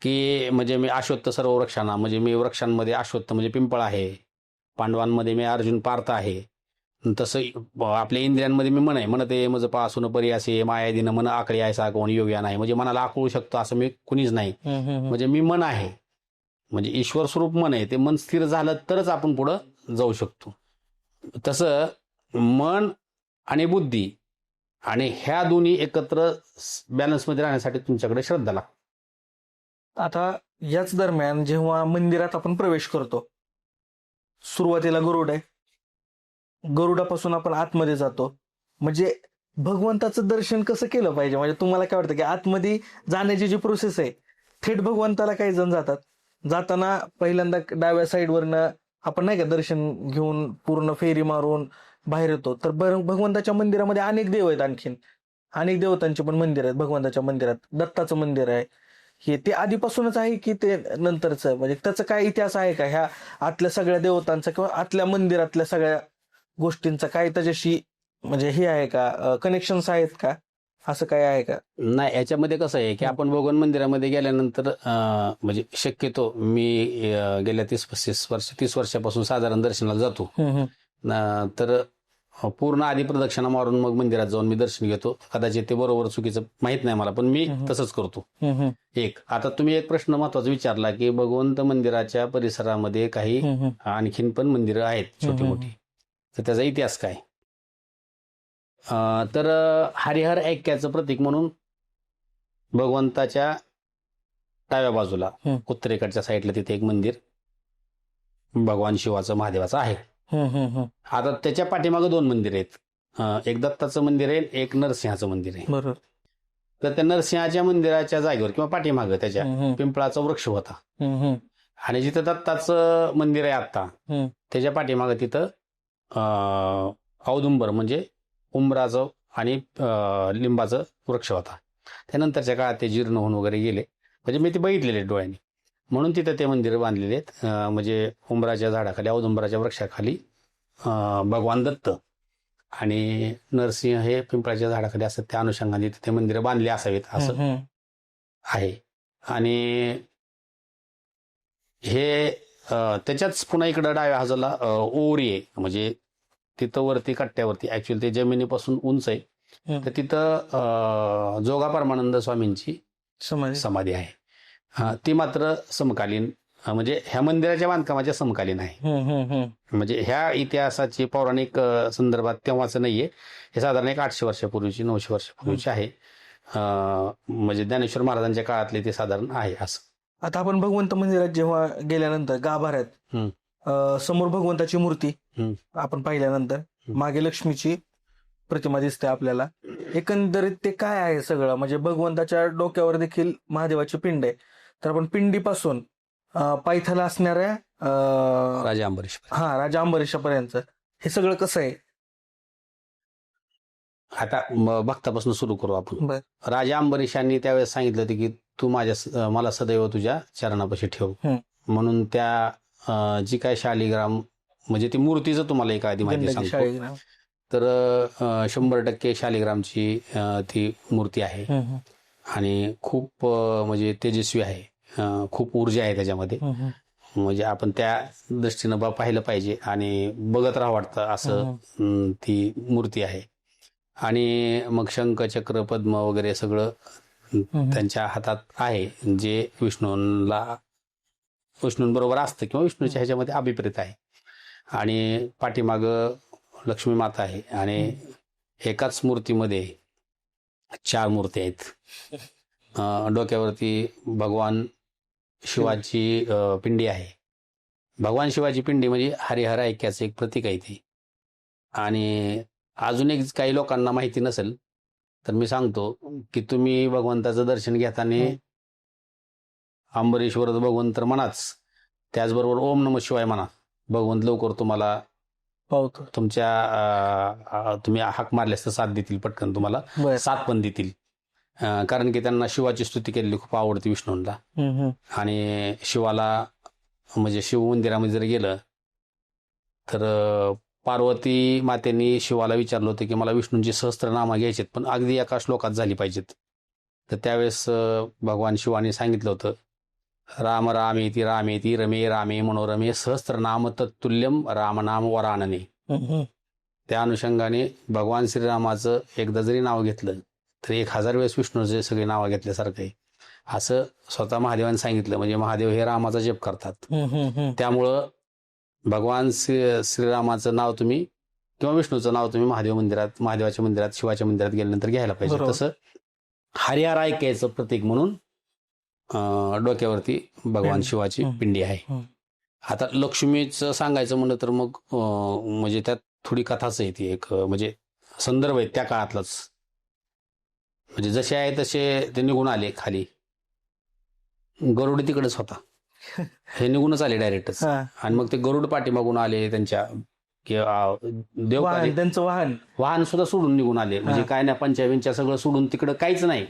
की म्हणजे मी अश्वत्थ सर्व वृक्षांना, म्हणजे मी वृक्षांमध्ये अश्वत्थ म्हणजे पिंपळ आहे, पांडवांमध्ये मी अर्जुन पार्थ आहे. तसं आपल्या इंद्रियांमध्ये मी मन आहे. म्हणते मज पासून परियासे मायादीनं मन आकळी आहे कोण योग्य नाही. म्हणजे मनाला आकळू शकतो असं मी कुणीच नाही. म्हणजे मी मन आहे, म्हणजे ईश्वर स्वरूप मन आहे. ते मन स्थिर झालं तरच आपण पुढं जाऊ शकतो. तसं मन आणि बुद्धी आणि ह्या दोन्ही एकत्र बॅलन्समध्ये राहण्यासाठी तुमच्याकडे श्रद्धा लागते. आता याच दरम्यान जेव्हा मंदिरात आपण प्रवेश करतो, सुरुवातीला गरुड आहे, गरुडापासून आपण आतमध्ये जातो. म्हणजे भगवंताचं दर्शन कसं केलं पाहिजे? म्हणजे तुम्हाला काय वाटतं की आतमध्ये जाण्याची जी प्रोसेस आहे, थेट भगवंताला काही जण जाताना पहिल्यांदा डाव्या साईडवरनं आपण नाही का दर्शन घेऊन पूर्ण फेरी मारून बाहेर येतो. तर भगवंताच्या मंदिरामध्ये अनेक देव आहेत, आणखीन अनेक देवतांचे पण मंदिर आहेत भगवंताच्या मंदिरात. दत्ताचं मंदिर आहे, हे ते आधीपासूनच आहे की ते नंतरचं? म्हणजे त्याचा काय इतिहास आहे का ह्या आतल्या सगळ्या देवतांचा किंवा आतल्या मंदिरातल्या सगळ्या गोष्टींचा काय त्याच्याशी म्हणजे हे आहे का, कनेक्शन्स आहेत का, असं काय आहे का? नाही, याच्यामध्ये कसं आहे की आपण भगवान मंदिरामध्ये गेल्यानंतर म्हणजे शक्यतो मी गेल्या 30 वर्षापासून साधारण दर्शनाला जातो. तर पूर्ण आधी प्रदक्षिणा मारून मग मंदिरात जाऊन मी दर्शन घेतो. कदाचित ते बरोबर चुकीचं माहित नाही मला, पण मी तसंच करतो. आता तुम्ही एक प्रश्न महत्वाचा विचारला की भगवंत मंदिराच्या परिसरामध्ये काही आणखीन पण मंदिरं आहेत छोटी मोठी, तर त्याचा इतिहास काय? तर हरिहर ऐक्याचं प्रतीक म्हणून भगवंताच्या डाव्या बाजूला उत्तरेकडच्या साईडला तिथे एक मंदिर भगवान शिवाचं, महादेवाचं आहे. आता त्याच्या पाठीमागं 2 मंदिर आहेत. एक दत्ताचं मंदिर आहे, एक नरसिंहाचं मंदिर आहे. बरोबर. तर त्या नरसिंहाच्या मंदिराच्या जागेवर किंवा पाठीमागं त्याच्या पिंपळाचा वृक्ष होता. आणि जिथं दत्ताचं मंदिर आहे आता, त्याच्या पाठीमागं तिथं औदुंबर म्हणजे उंबराचं आणि लिंबाचं वृक्ष होता. त्यानंतरच्या काळात ते जीर्ण होऊन वगैरे गेले. म्हणजे मी ते बघितलेले डोळ्यांनी, म्हणून तिथं ते मंदिर बांधलेले आहेत. म्हणजे उंबराच्या झाडाखाली, औदुंबराच्या वृक्षाखाली भगवान दत्त आणि नरसिंह हे पिंपळाच्या झाडाखाली असतात. त्या अनुषंगाने तिथे मंदिरं बांधली असावीत असं आहे. आणि हे त्याच्याच पुन्हा इकडं डाव्या बाजूला ओरी आहे. म्हणजे तिथं वरती कट्ट्यावरती, ऍक्च्युअली ते जमिनीपासून उंच आहे, तर तिथं जोगा परमानंद स्वामींची समाधी आहे. ती मात्र समकालीन, म्हणजे ह्या मंदिराच्या बांधकामाच्या समकालीन आहे. म्हणजे ह्या इतिहासाची पौराणिक संदर्भात तेव्हाच नाहीये. हे साधारण एक 800 वर्षापूर्वीची, 900 वर्षापूर्वीची आहे. म्हणजे ज्ञानेश्वर महाराजांच्या काळातले ते साधारण आहे असं. आता आपण भगवंत मंदिरात जेव्हा गेल्यानंतर गाभाऱ्यात समोर भगवंताची मूर्ती आपण पाहिल्यानंतर मागे लक्ष्मीची प्रतिमा दिसते आपल्याला. एकंदरीत ते काय आहे सगळं? म्हणजे भगवंताच्या डोक्यावर देखील महादेवाची पिंड आहे. तर आपण पिंडीपासून पायथ्याला असणाऱ्या राजा अंबरीशापर्यंत हे सगळं कसं आहे? आता भक्तापासून सुरू करू आपण. राजा अंबरीशांनी त्यावेळेस सांगितलं होतं की तू मला सदैव तुझ्या चरणापाशी ठेव. म्हणून त्या जी काय शालिग्राम, म्हणजे ती मूर्तीचं तुम्हाला एक आधी माहिती सांगतो. तर 100% शालिग्रामची ती मूर्ती आहे आणि खूप म्हणजे तेजस्वी आहे. खूप ऊर्जा आहे त्याच्यामध्ये. म्हणजे आपण त्या दृष्टीनं पाहिलं पाहिजे आणि बघत राहावं वाटतं असं ती मूर्ती आहे. आणि मग शंख, चक्र, पद्म वगैरे सगळं त्यांच्या हातात आहे, जे विष्णूंबरोबर असतं किंवा विष्णूच्या ह्याच्यामध्ये अभिप्रेत आहे. आणि पाठीमाग लक्ष्मी माता आहे आणि एकाच मूर्तीमध्ये 4 मूर्ती आहेत. डोक्यावरती भगवान शिवाची पिंडी आहे. भगवान शिवाची पिंडी म्हणजे हरिहर ऐक्याचं एक प्रतीक आहे ते. आणि अजून एक काही लोकांना माहिती नसेल तर मी सांगतो की तुम्ही भगवंताचं दर्शन घेताना अंबरीश्वर भगवंत तर म्हणाच, त्याचबरोबर ओम नमः शिवाय म्हणा. भगवंत लवकर तुम्हाला पावतो. तुम्ही हाक मारल्यास तर साथ देतील, पटकन तुम्हाला बरं. साथ पण देतील. कारण की त्यांना शिवाची स्तुती केलेली खूप आवडते विष्णूंना. आणि शिवाला म्हणजे शिव मंदिरामध्ये जर गेलं तर पार्वती मातेने शिवाला विचारलं होतं की मला विष्णूंची सहस्त्रनामा घ्यायचेत, पण अगदी एका श्लोकात झाली पाहिजेत. तर त्यावेळेस भगवान शिवाने सांगितलं होतं, राम रामेति रामेति रमे रामे मनोरमे सहस्त्रनाम तत्तुल्यम रामनाम वरानने. त्या अनुषंगाने भगवान श्रीरामाचं एकदा जरी नाव घेतलं तर 1000 वेळेस विष्णूचे सगळे नावं घेतल्यासारखं आहे, असं स्वतः महादेवाने सांगितलं. म्हणजे महादेव हे रामाचा जप करतात. त्यामुळं भगवान श्रीरामाचं नाव तुम्ही किंवा विष्णूचं नाव तुम्ही महादेवाच्या मंदिरात शिवाच्या मंदिरात गेल्यानंतर घ्यायला पाहिजे. तसं हरिहर ऐक्याचं प्रतीक म्हणून डोक्यावरती भगवान शिवाची पिंडी आहे. आता लक्ष्मीचं सांगायचं म्हणलं तर मग म्हणजे त्यात थोडी कथाच आहे ती, एक म्हणजे संदर्भ आहे त्या काळातलाच. म्हणजे जसे आहे तसे ते निघून आले खाली. गरुड तिकडेच होता, हे निघूनच आले डायरेक्टच. आणि मग ते गरुड पाठीमागून आले, त्यांच्या त्यांचं वाहन सुद्धा सोडून निघून आले. म्हणजे काय नाही, पंचावींच्या सगळं सोडून तिकडं काहीच नाही.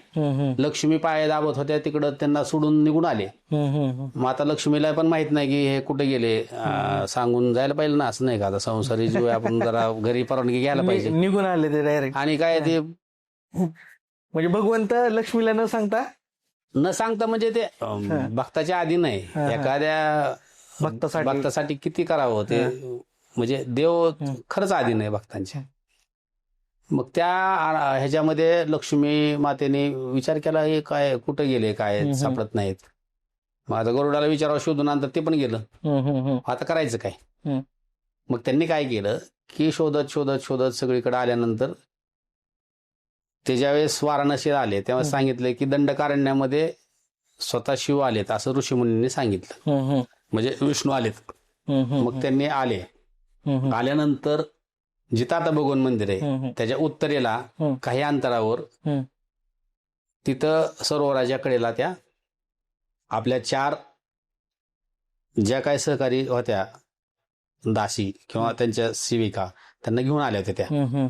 लक्ष्मी पाय दाबत होत्या, तिकडं त्यांना सोडून निघून आले. मग आता लक्ष्मीला पण माहित नाही की हे कुठे गेले, सांगून जायला पाहिजे ना, असं नाही का. आता संसारी जीव आपण जरा घरी परवानगी घ्यायला पाहिजे. निघून आले ते डायरेक्ट. आणि काय ते म्हणजे भगवंत लक्ष्मीला न सांगता म्हणजे ते भक्ताच्या आधी नाही, एखाद्या भक्तासाठी किती करावं ते. म्हणजे देव खरंच आधी नाही भक्तांच्या. मग त्या ह्याच्यामध्ये लक्ष्मी मातेने विचार केला, हे काय कुठे गेले, काय सापडत नाहीत. मग आता गरुडाला विचारावं शोधून, नंतर ते पण गेलं. आता करायचं काय. मग त्यांनी काय केलं की शोधत शोधत शोधत सगळीकडे आल्यानंतर ते ज्यावेळेस वाराणसीला आले तेव्हा सांगितलं की दंडकारण्यामध्ये स्वतः शिव आलेत असं ऋषीमुनींनी सांगितलं. म्हणजे विष्णू आलेत. मग त्यांनी आल्यानंतर जिथं आता भगवान मंदिर आहे त्याच्या उत्तरेला काही अंतरावर तिथं सरोवराच्या कडेला त्या आपल्या 4 ज्या काही सहकारी होत्या, दासी किंवा त्यांच्या सेविका, त्यांना घेऊन आल्या होत्या त्या.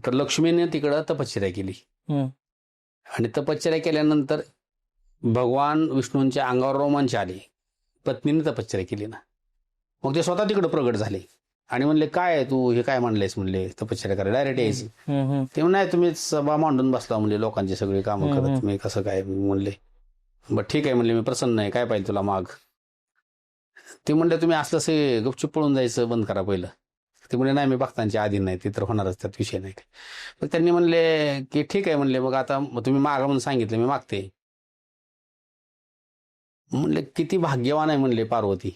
तर लक्ष्मीने तिकडं तपश्चर्या केली. आणि तपश्चर्या केल्यानंतर भगवान विष्णूंच्या अंगावर रोमांच आले. पत्नीने तपश्चर्या केली ना, मग ते स्वतः तिकडे प्रगट झाले आणि म्हणले, काय तू हे काय म्हणलेस, म्हणले तपश्चर्या करायला डायरेक्ट यायची. ते नाही, तुम्ही सभा मांडून बसला म्हणले, लोकांची सगळी कामं करत, तुम्ही कसं काय म्हणले. बरं ठीक आहे म्हणले, मी प्रसन्न आहे, काय पाहिजे तुला माग. ते म्हणले, तुम्ही असलं गुपचूप पळून जायचं बंद करा पहिलं. ते म्हणले, नाही मी भक्तांच्या आधी नाही, ते तर होणारच, त्यात विषय नाही. मग त्यांनी म्हणले की ठीक आहे म्हणले, मग आता तुम्ही मागा म्हणून सांगितलं, मी मागते. म्हणले किती भाग्यवान आहे म्हणले पार्वती,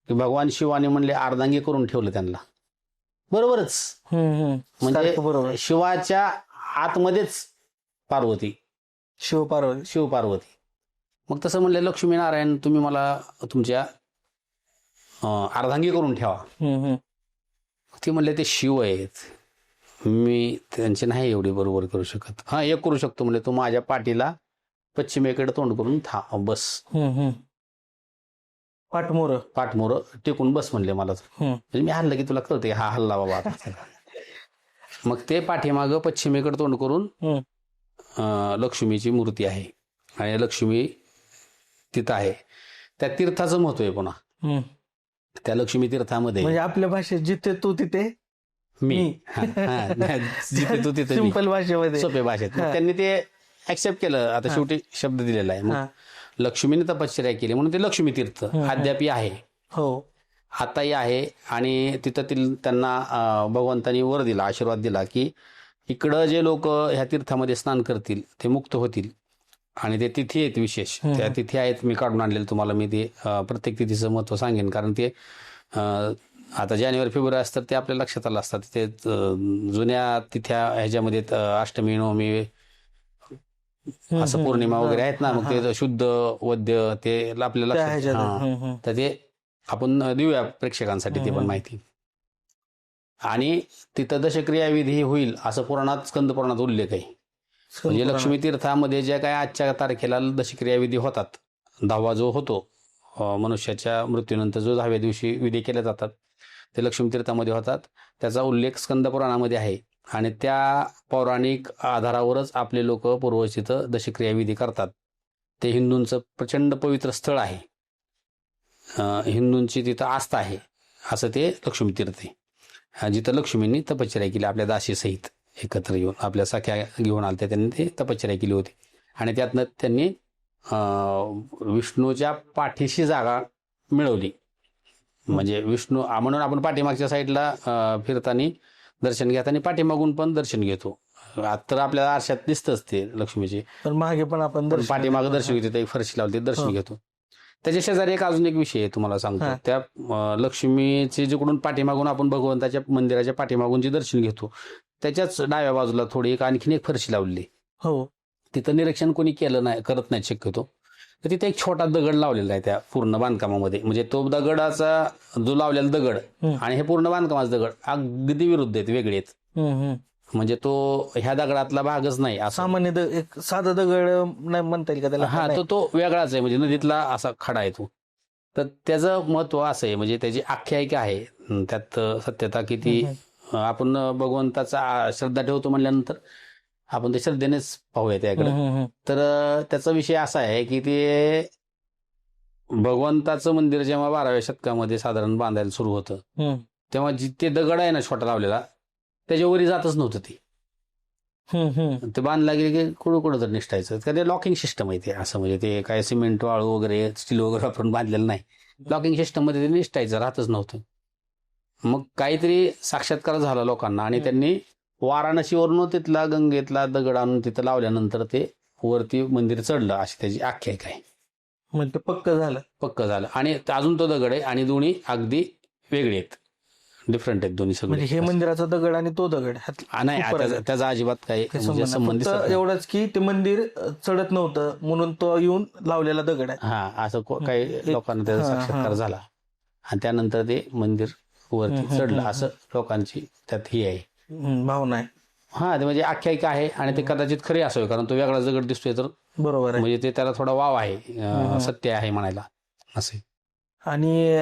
की भगवान शिवाने म्हणले अर्धांगी करून ठेवलं त्यांना. बरोबरच, म्हणजे शिवाच्या आतमध्येच पार्वती, शिव पार्वती. मग तसं म्हणले लक्ष्मीनारायण, तुम्ही मला तुमच्या अर्धांगी करून ठेवा. ती म्हणले ते शिव आहेत, मी त्यांचे नाही एवढी बरोबर करू शकत. हा, एक करू शकतो म्हणले, तू माझ्या पाठीला पश्चिमेकडे तोंड करून बस, पाठमोर टेकून बस म्हणले मला. म्हणजे मी हल्ला की तुला कळते, हा हल्ला बाबा आता. मग ते पाठीमागं पश्चिमेकडे तोंड करून लक्ष्मीची मूर्ती आहे आणि लक्ष्मी तिथं आहे. त्या तीर्थाचं महत्व आहे पुन्हा त्या लक्ष्मी तीर्थामध्ये. म्हणजे आपल्या भाषेत जिथे तू तिथे मी, जिथे तू तिथे सिंपल भाषेमध्ये, सोप्या भाषेत. त्यांनी ते ऍक्सेप्ट केलं. आता शेवटी शब्द दिलेला आहे. मग लक्ष्मीने तपश्चर्या केली म्हणून ते लक्ष्मी तीर्थ अद्यापी आहे, आताही आहे. आणि तिथं त्यांना भगवंतानी वर दिला, आशीर्वाद दिला की इकडं जे लोक ह्या तीर्थामध्ये स्नान करतील ते मुक्त होतील. आणि ते तिथी आहेत विशेष, त्या तिथी आहेत मी काढून आणलेले तुम्हाला. मी ते प्रत्येक तिथीचं महत्त्व सांगेन, कारण ते आता जानेवारी फेब्रुवारी असतात ते आपल्या लक्षात आलं असतात. ते जुन्या तिथ्या ह्याच्यामध्ये अष्टमी नवमी असं पौर्णिमा वगैरे आहेत ना, मग ते शुद्ध वद्य ते आपल्या लक्षात, तर ते आपण देऊया प्रेक्षकांसाठी ते पण माहिती. आणि तिथं दशक्रिया विधी होईल असं पुराणात, स्कंद पुराणात उल्लेख आहे. म्हणजे लक्ष्मी तीर्थामध्ये ज्या काय आजच्या तारखेला दशक्रिया विधी होतात, 10वा जो होतो मनुष्याच्या मृत्यूनंतर जो 10व्या दिवशी विधी केले जातात ते लक्ष्मी तीर्थामध्ये होतात. त्याचा उल्लेख स्कंद पुराणामध्ये आहे. आणि त्या पौराणिक आधारावरच आपले लोक पूर्वज तिथं दशक्रिया विधी करतात. ते हिंदूंचं प्रचंड पवित्र स्थळ आहे, हिंदूंची तिथं आस्था आहे असं ते लक्ष्मी तीर्थ आहे, जिथं लक्ष्मींनी तपश्चर्या केली आपल्या दासीसहित एकत्र येऊन. आपल्या सख्या घेऊन आल्या त्यांनी ते तपश्चर्या केली होती. आणि त्यातनं त्यांनी विष्णूच्या पाठीशी जागा मिळवली. म्हणजे विष्णू म्हणून आपण पाठीमागच्या साईडला फिरताना दर्शन घेताना पाठीमागून पण दर्शन घेतो. तर आपल्याला आरशात दिसतच ते लक्ष्मीचे, पण मागे पण आपण पाठीमागं दर्शन घेतो. एक फरशी लावली दर्शन घेतो. त्याच्या शेजारी एक अजून एक विषय आहे तुम्हाला सांगतो. त्या लक्ष्मीचे जिकडून पाठीमागून आपण भगवंताच्या मंदिराच्या पाठीमागून जे दर्शन घेतो त्याच्याच डाव्या बाजूला थोडी आणखीन एक फरशी लावली. हो, तिथं निरीक्षण कोणी केलं नाही, करत नाही शक्यतो. तर तिथे एक छोटा दगड लावलेला आहे त्या पूर्ण बांधकामामध्ये. म्हणजे तो दगडाचा जो लावलेला दगड आणि हे पूर्ण बांधकामाचा दगड अगदी विरुद्ध आहेत, वेगळे आहेत. म्हणजे तो ह्या दगडातला भागच नाही. सामान्य एक साधा दगड नाही म्हणता येईल का त्याला? हा, तो वेगळाच आहे, म्हणजे नदीतला असा खडा आहे तो. तर त्याचं महत्व असं आहे, म्हणजे त्याची आख्यायिका आहे, त्यात सत्यता किती. आपण भगवंताचा श्रद्धा ठेवतो म्हणल्यानंतर आपण ते श्रद्धेनेच पाहूया त्याकडे. तर त्याचा विषय असा आहे की ते भगवंताचं मंदिर जेव्हा 12व्या शतकामध्ये साधारण बांधायला सुरू होतं तेव्हा जिथे दगड आहे ना छोटा लावलेला त्याच्यावरी जातच नव्हतं ते बांधला गेले की कुठं तर निष्ठायचं. ते लॉकिंग सिस्टम आहे ते, असं म्हणजे ते काय सिमेंट वाळू वगैरे स्टील वगैरे वापरून बांधलेलं नाही. लॉकिंग सिस्टम मध्ये ते निष्ठायचं राहतच नव्हतं. मग काहीतरी साक्षात्कार झाला लोकांना आणि त्यांनी वाराणसीवरून तिथला गंगेतला दगड आणून तिथं लावल्यानंतर ते वरती मंदिर चढलं, अशी त्याची आख्यायिका आहे. म्हणजे पक्क झालं. आणि अजून तो दगड आहे आणि दोन्ही अगदी वेगळे आहेत, डिफरंट आहेत दोन्ही सगळे. म्हणजे हे मंदिराचा दगड आणि तो दगड नाही, त्याचा अजिबात काही संबंध एवढंच की ते मंदिर चढत नव्हतं म्हणून तो येऊन लावलेला दगड आहे. हा, असं काही लोकांना त्याचा साक्षात्कार झाला आणि त्यानंतर ते मंदिर वरती चढलं, असं लोकांची त्यात ही आहे भावना आहे. हा, ते म्हणजे आख्यायिका आहे आणि ते कदाचित खरे असावे, कारण तो वेगळा दगड दिसतोय तर बरोबर आहे, म्हणजे ते त्याला थोडा वाव आहे, सत्य आहे म्हणायला असे. आणि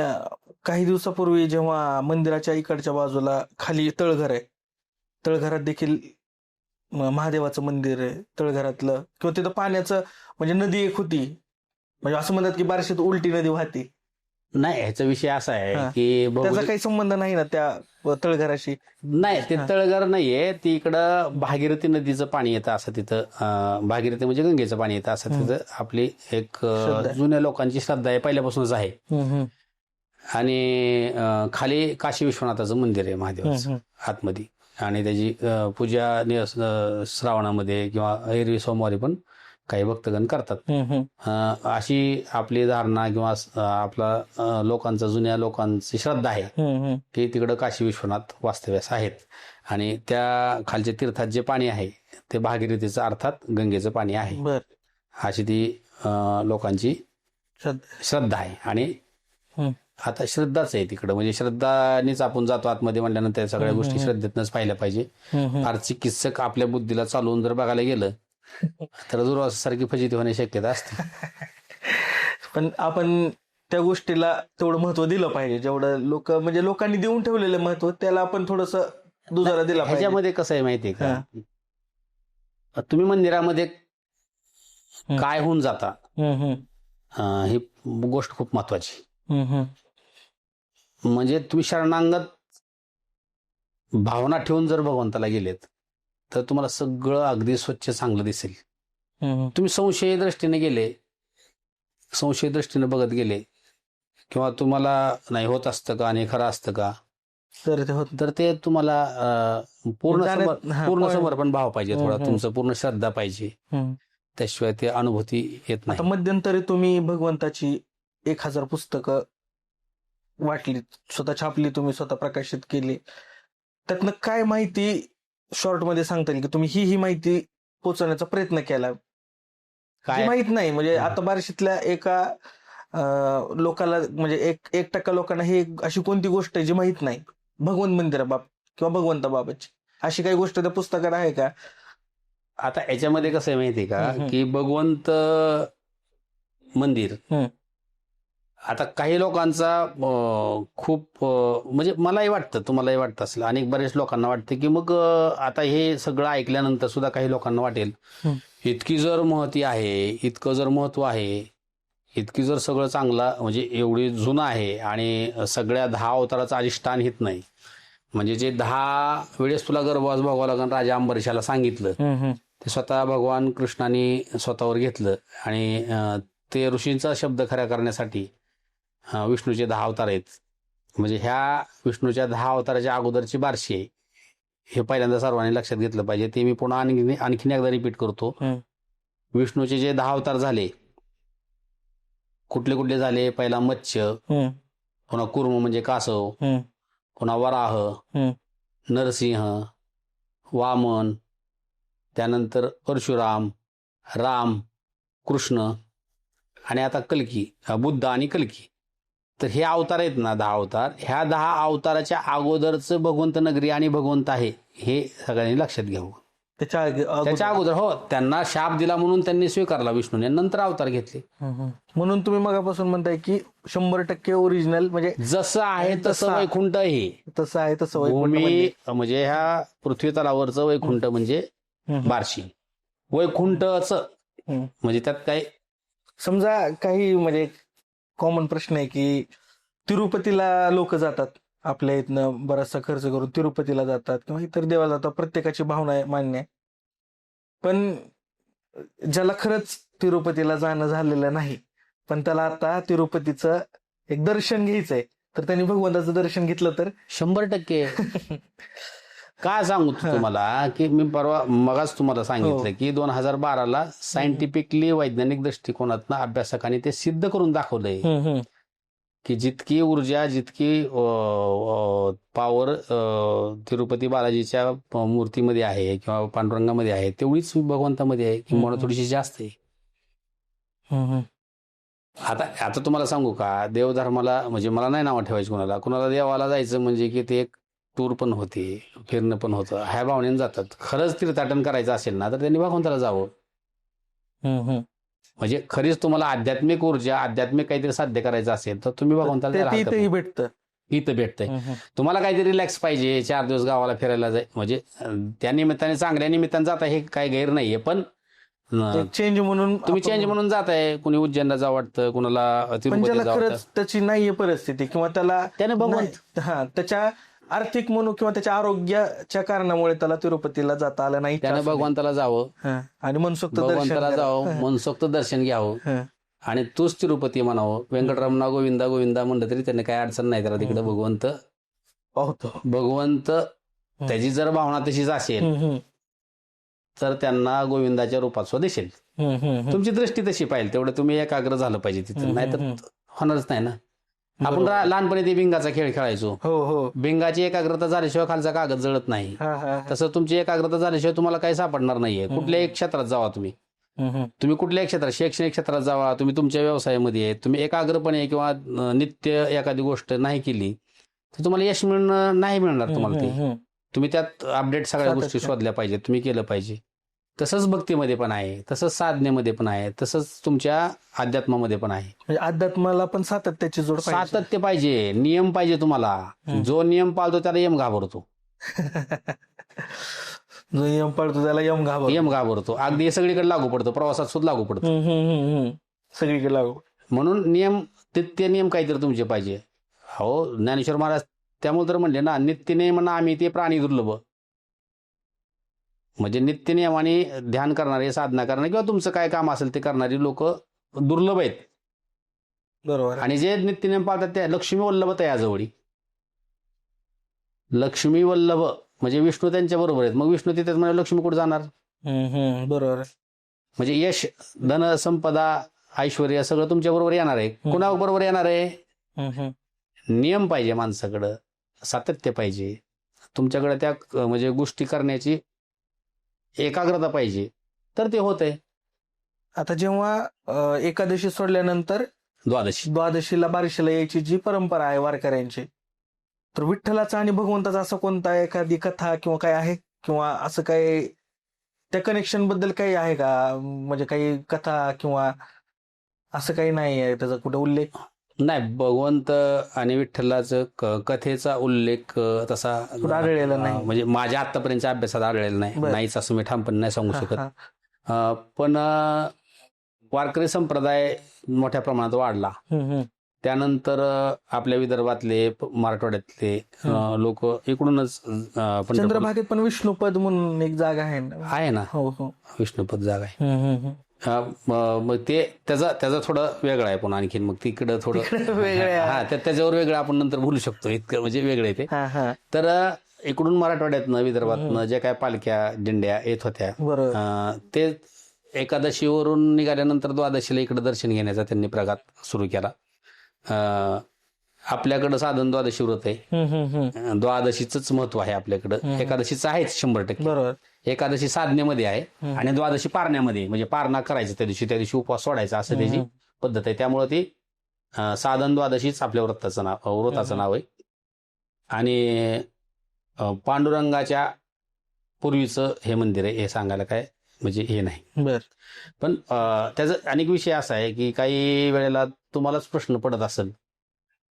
काही दिवसापूर्वी जेव्हा मंदिराच्या इकडच्या बाजूला खाली तळघर आहे, तळघरात देखील महादेवाचं मंदिर आहे तळघरातलं, किंवा तिथं पाण्याचं म्हणजे नदी एक होती, म्हणजे असं म्हणतात की बारशेत उलटी नदी वाहती. नाही, ह्याचा विषय असा आहे की त्याचा काही संबंध नाही ना त्या तळघराशी? नाही, ते तळघर नाहीये, ती इकडं भागीरथी नदीचं पाणी येतं असं तिथं. भागीरथी म्हणजे गंगेचं पाणी येतं असं तिथं आपली एक जुन्या लोकांची श्रद्धा आहे, पहिल्यापासूनच आहे. आणि खाली काशी विश्वनाथाचं मंदिर आहे महादेवाचं आतमध्ये, आणि त्याची पूजा श्रावणामध्ये किंवा एरवी सोमवारी पण काही भक्तगण करतात. अशी आपली धारणा किंवा आपला लोकांचा, जुन्या लोकांची श्रद्धा आहे की तिकडं काशी विश्वनाथ वास्तव्यास आहेत. आणि त्या खालच्या तीर्थात जे पाणी आहे ते भागीरथीचं अर्थात गंगेचं पाणी आहे, अशी ती लोकांची श्रद्धा आहे. आणि आता श्रद्धाच आहे तिकडं, म्हणजे श्रद्धानीच आपण जातो आतमध्ये म्हणल्यानंतर सगळ्या गोष्टी श्रद्धेतनंच पाहिल्या पाहिजे. फार चिकित्सक आपल्या बुद्धीला चालवून जर बघायला गेलं तर दुर्वासासारखी फजिती होण्याची शक्यता असते. पण आपण त्या गोष्टीला तेवढं महत्व दिलं पाहिजे जेवढं म्हणजे लोकांनी देऊन ठेवलेलं महत्व, त्याला आपण थोडस दुजारा दिला पाहिजे. ह्याच्यामध्ये कसं आहे माहितीये का, तुम्ही मंदिरामध्ये काय होऊन जाता ही गोष्ट खूप महत्वाची. म्हणजे तुम्ही शरणांगत भावना ठेवून जर भगवंताला गेलेत तर तुम्हाला सगळं अगदी स्वच्छ चांगलं दिसेल. तुम्ही संशय दृष्टीने गेले, संशय दृष्टीने बघत गेले, किंवा तुम्हाला नाही होत असतं का आणि खरं असतं का, तर ते होत तर ते तुम्हाला पूर्ण पूर्ण point. समर्पण भाव पाहिजे, थोडा हम्म. तुमचं पूर्ण श्रद्धा पाहिजे, त्याशिवाय ते अनुभूती येत आता नाही. मध्यंतरी तुम्ही भगवंताची 1000 पुस्तकं वाटली, स्वतः छापली, तुम्ही स्वतः प्रकाशित केली. त्यातनं काय माहिती शॉर्ट मध्ये सांगता येईल की तुम्ही ही माहिती पोहोचवण्याचा प्रयत्न केला? जी काय माहित नाही, म्हणजे आता बार्शीतल्या एका लोकाला, म्हणजे 1% लोकांना ही अशी कोणती गोष्ट आहे जी माहित नाही भगवंत मंदिराबाबत किंवा भगवंताबाबतची, अशी काही गोष्ट त्या पुस्तकात आहे का? आता याच्यामध्ये कसं आहे माहिती आहे का, की भगवंत मंदिर, आता काही लोकांचा खूप म्हणजे मलाही वाटतं, तुम्हालाही वाटतं असेल, आणि बरेच लोकांना वाटतं की मग आता हे सगळं ऐकल्यानंतर सुद्धा काही लोकांना वाटेल इतकी जर महती आहे, इतकं जर महत्व आहे, इतकी जर सगळं चांगलं, म्हणजे एवढी जुनं आहे, आणि सगळ्या 10 अवताराचं अधिष्ठान हित नाही, म्हणजे जे 10 वेळेस तुला गर्भवास भोगावं लागून राजा अंबरीशाला सांगितलं ते स्वतः भगवान कृष्णाने स्वतःवर घेतलं, आणि ते ऋषींचा शब्द खऱ्या करण्यासाठी विष्णूचे 10 अवतार आहेत. म्हणजे ह्या विष्णूच्या 10 अवताराच्या अगोदरची बार्शी आहे, हे पहिल्यांदा सर्वांनी लक्षात घेतलं पाहिजे. ते मी पुन्हा आणखीन एकदा रिपीट करतो. विष्णूचे जे 10 अवतार झाले, कुठले कुठले झाले? पहिला मत्स्य, पुन्हा कूर्म म्हणजे कासव, पुन्हा वराह, नरसिंह, वामन, त्यानंतर परशुराम, राम, कृष्ण, आणि आता कल्की, बुद्ध आणि कल्की. तर हे अवतार आहेत ना, 10 अवतार, ह्या 10 अवताराच्या अगोदरचं भगवंत नगरी आणि भगवंत आहे, हे सगळ्यांनी लक्षात घ्यावं. त्याच्या अगोदर हो, त्यांना शाप दिला म्हणून त्यांनी स्वीकारला विष्णूने, नंतर अवतार घेतले. म्हणून तुम्ही मगापासून म्हणताय की 100% ओरिजिनल, म्हणजे जसं आहे तसं वैकुंठ, हे तसं आहे तसं भूमी, म्हणजे ह्या पृथ्वी तलावरचं वैकुंठ म्हणजे बार्शी, वैकुंठच, म्हणजे त्यात काही. समजा काही, म्हणजे कॉमन प्रश्न आहे की तिरुपतीला लोक जातात, आपल्या इथनं बराचसा खर्च करून तिरुपतीला जातात किंवा इतर देवाला जातात, प्रत्येकाची भावना आहे, मान्य आहे. पण ज्याला खरंच तिरुपतीला जाणं झालेलं नाही, पण त्याला आता तिरुपतीचं एक दर्शन घ्यायचंय, तर त्यांनी भगवंताचं दर्शन घेतलं तर 100%. काय सांगू तुम्हाला, की मी परवा मगाच तुम्हाला सांगितलं की 2012ला सायंटिफिकली, वैज्ञानिक दृष्टिकोनातनं अभ्यासकांनी ते सिद्ध करून दाखवलंय की जितकी ऊर्जा, जितकी पॉवर तिरुपती बालाजीच्या मूर्तीमध्ये आहे किंवा पांडुरंगामध्ये आहे, तेवढीच भगवंतामध्ये आहे, किंवा थोडीशी जास्त आहे. आता तुम्हाला सांगू का, देवधर्माला, म्हणजे मला नाही नावं ठेवायची कुणाला देवाला जायचं म्हणजे की ते एक टूर पण होते, फिरणं पण होतं, ह्या भावनेने जातात. खरंच तीर्थाटन करायचं असेल ना, तर त्यांनी भगवंताला जावं. म्हणजे खरीच तुम्हाला आध्यात्मिक ऊर्जा, आध्यात्मिक काहीतरी साध्य करायचं असेल तर तुम्ही भगवंताला भेटतं, इथं भेटतंय. तुम्हाला काहीतरी रिलॅक्स पाहिजे, 4 दिवस गावाला फिरायला जाय, म्हणजे त्या निमित्ताने, चांगल्या निमित्ताने जाता, हे काही गैर नाहीये, पण चेंज म्हणून तुम्ही चेंज म्हणून जाताय. कुणी उज्जैनला जावं वाटतं, कुणाला तिरुपतीला जावं वाटतं, त्याची नाहीये परिस्थिती, किंवा त्याने भगवंत त्याच्या आर्थिक म्हणून किंवा त्याच्या आरोग्याच्या कारणामुळे त्याला तिरुपतीला जाता आलं नाही, त्यानं भगवंताला जावं आणि मनसोक्त भगवंताला जावं, मनसोक्त दर्शन घ्यावं, आणि तूच तिरुपती म्हणावं. व्यंकटरमणा गोविंदा गोविंदा म्हणलं तरी त्यांना काही अडचण नाही, त्याला तिकडे भगवंत पाहतो. भगवंत त्याची जर भावना तशीच असेल तर त्यांना गोविंदाच्या रूपात सुद्धा दिसेल. तुमची दृष्टी तशी पाहिजे, तेवढं तुम्ही एकाग्र झालं पाहिजे तिथं, नाहीतर होणारच नाही ना. आपण लहानपणी ते भिंगाचा खेळ खेळायचो, भिंगाची एकाग्रता झाल्याशिवाय खालचा कागद जळत नाही, तसं तुमची एकाग्रता झाल्याशिवाय तुम्हाला काही सापडणार नाहीये. कुठल्याही क्षेत्रात जावा तुम्ही कुठल्याही क्षेत्रात, शैक्षणिक क्षेत्रात जावा, तुम्ही तुमच्या व्यवसायामध्ये तुम्ही एकाग्रपणे किंवा नित्य एखादी गोष्ट नाही केली तर तुम्हाला यश नाही मिळणार तुम्हाला. ते तुम्ही त्यात अपडेट सगळ्या गोष्टी शोधल्या पाहिजेत, तुम्ही केलं पाहिजे. तसंच भक्तीमध्ये पण आहे, तसंच साधनेमध्ये पण आहे, तसंच तुमच्या अध्यात्मामध्ये पण आहे. म्हणजे अध्यात्माला पण सातत्याची जोड, सातत्य पाहिजे, नियम पाहिजे तुम्हाला. जो नियम पाळतो त्याला यम घाबरतो. जो नियम पाळतो त्याला यम घाबरतो. अगदी हे सगळीकडे लागू पडतं, प्रवासात सुद्धा लागू पडतं, सगळीकडे लागू. म्हणून नियम, ते नियम काहीतरी तुमचे पाहिजे. हो, ज्ञानेश्वर महाराज त्यामुळे तर म्हणले ना, नित्य नियम आम्ही ते प्राणी दुर्लभ. म्हणजे नित्य नियमाने ध्यान करणारे, साधना करणारे, किंवा तुमचं काय काम असेल ते करणारी लोक दुर्लभ आहेत. बरोबर. आणि जे नित्य नियम पाळतात त्या लक्ष्मी वल्लभत आहे आजवळी. लक्ष्मी वल्लभ म्हणजे विष्णू त्यांच्या बरोबर आहेत. मग विष्णू तिथेच म्हणजे लक्ष्मी कुठे जाणार? बरोबर. म्हणजे यश, धन, संपदा, ऐश्वर्य सगळं तुमच्या बरोबर येणार आहे. कुणा बरोबर येणार आहे? नियम पाहिजे माणसाकडं, सातत्य पाहिजे तुमच्याकडे, त्या म्हणजे गोष्टी करण्याची एकाग्रता पाहिजे, तर ते होतंय. आता जेव्हा एकादशी सोडल्यानंतर द्वादशीला बार्शीला यायची जी परंपरा आहे वारकऱ्यांची, तर विठ्ठलाचा आणि भगवंताचा असं कोणता एखादी कथा किंवा काय आहे, किंवा असं काही त्या कनेक्शन बद्दल काही आहे का? म्हणजे काही कथा किंवा असं काही नाही आहे त्याचा कुठे उल्लेख? नाही, भगवंत आणि विठ्ठलाचं कथेचा उल्लेख तसा आढळलेला नाही. म्हणजे माझ्या आतापर्यंतच्या अभ्यासात आढळलेला नाही. नाहीच असं मी ठामपणे नाही सांगू शकत. पण वारकरी संप्रदाय मोठ्या प्रमाणात वाढला. त्यानंतर आपल्या विदर्भातले, मराठवाड्यातले लोक इकडूनच चंद्रभागेत पण विष्णुपद म्हणून एक जागा आहे ना. हो, विष्णुपद जागा आहे. मग ते त्याचा थोडं वेगळं आहे पण आणखीन, मग तिकडं थोडं वेगळं, त्याच्यावर वेगळं आपण नंतर बोलू शकतो. इतकं म्हणजे वेगळं आहे ते. तर इकडून मराठवाड्यातनं, विदर्भातनं ज्या काय पालख्या दिंड्या येत होत्या, ते एकादशीवरून निघाल्यानंतर द्वादशीला इकडे दर्शन घेण्याचा त्यांनी प्रघात सुरू केला. आपल्याकडं साधन द्वादशी व्रत आहे, द्वादशीच महत्व आहे आपल्याकडं. एकादशीचं आहेच 100%. बरोबर. एकादशी साधनेमध्ये आहे आणि द्वादशी पारण्यामध्ये, म्हणजे पारणा करायचं त्या दिवशी उपवास सोडायचा, असं त्याची पद्धत आहे. त्यामुळे ती साधन द्वादशीच आपल्या व्रताचं नाव आहे. आणि पांडुरंगाच्या पूर्वीचं हे मंदिर आहे, हे सांगायला काय म्हणजे हे नाही. पण त्याचा अनेक विषय असा आहे की काही वेळेला तुम्हालाच प्रश्न पडत असेल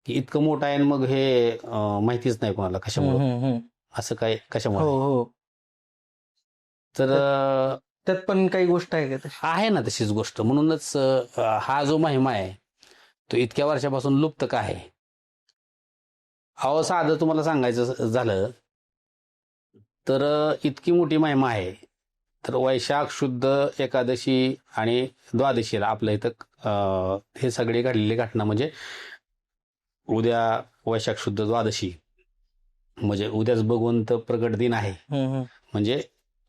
की इतकं मोठं आहे मग हे माहितीच नाही कोणाला, कशामुळे असं काय, कशामुळे. तर त्यात पण काही गोष्ट आहे का? आहे ना तशीच गोष्ट. म्हणूनच हा जो महिमा आहे तो इतक्या वर्षापासून लुप्त का आहे? साधं तुम्हाला सांगायचं झालं तर इतकी मोठी महिमा आहे. तर वैशाख शुद्ध एकादशी आणि द्वादशीला आपल्या इथं हे सगळे घडलेली घटना, म्हणजे उद्या वैशाख शुद्ध द्वादशी म्हणजे उद्याच भगवंत प्रगट दिन आहे. म्हणजे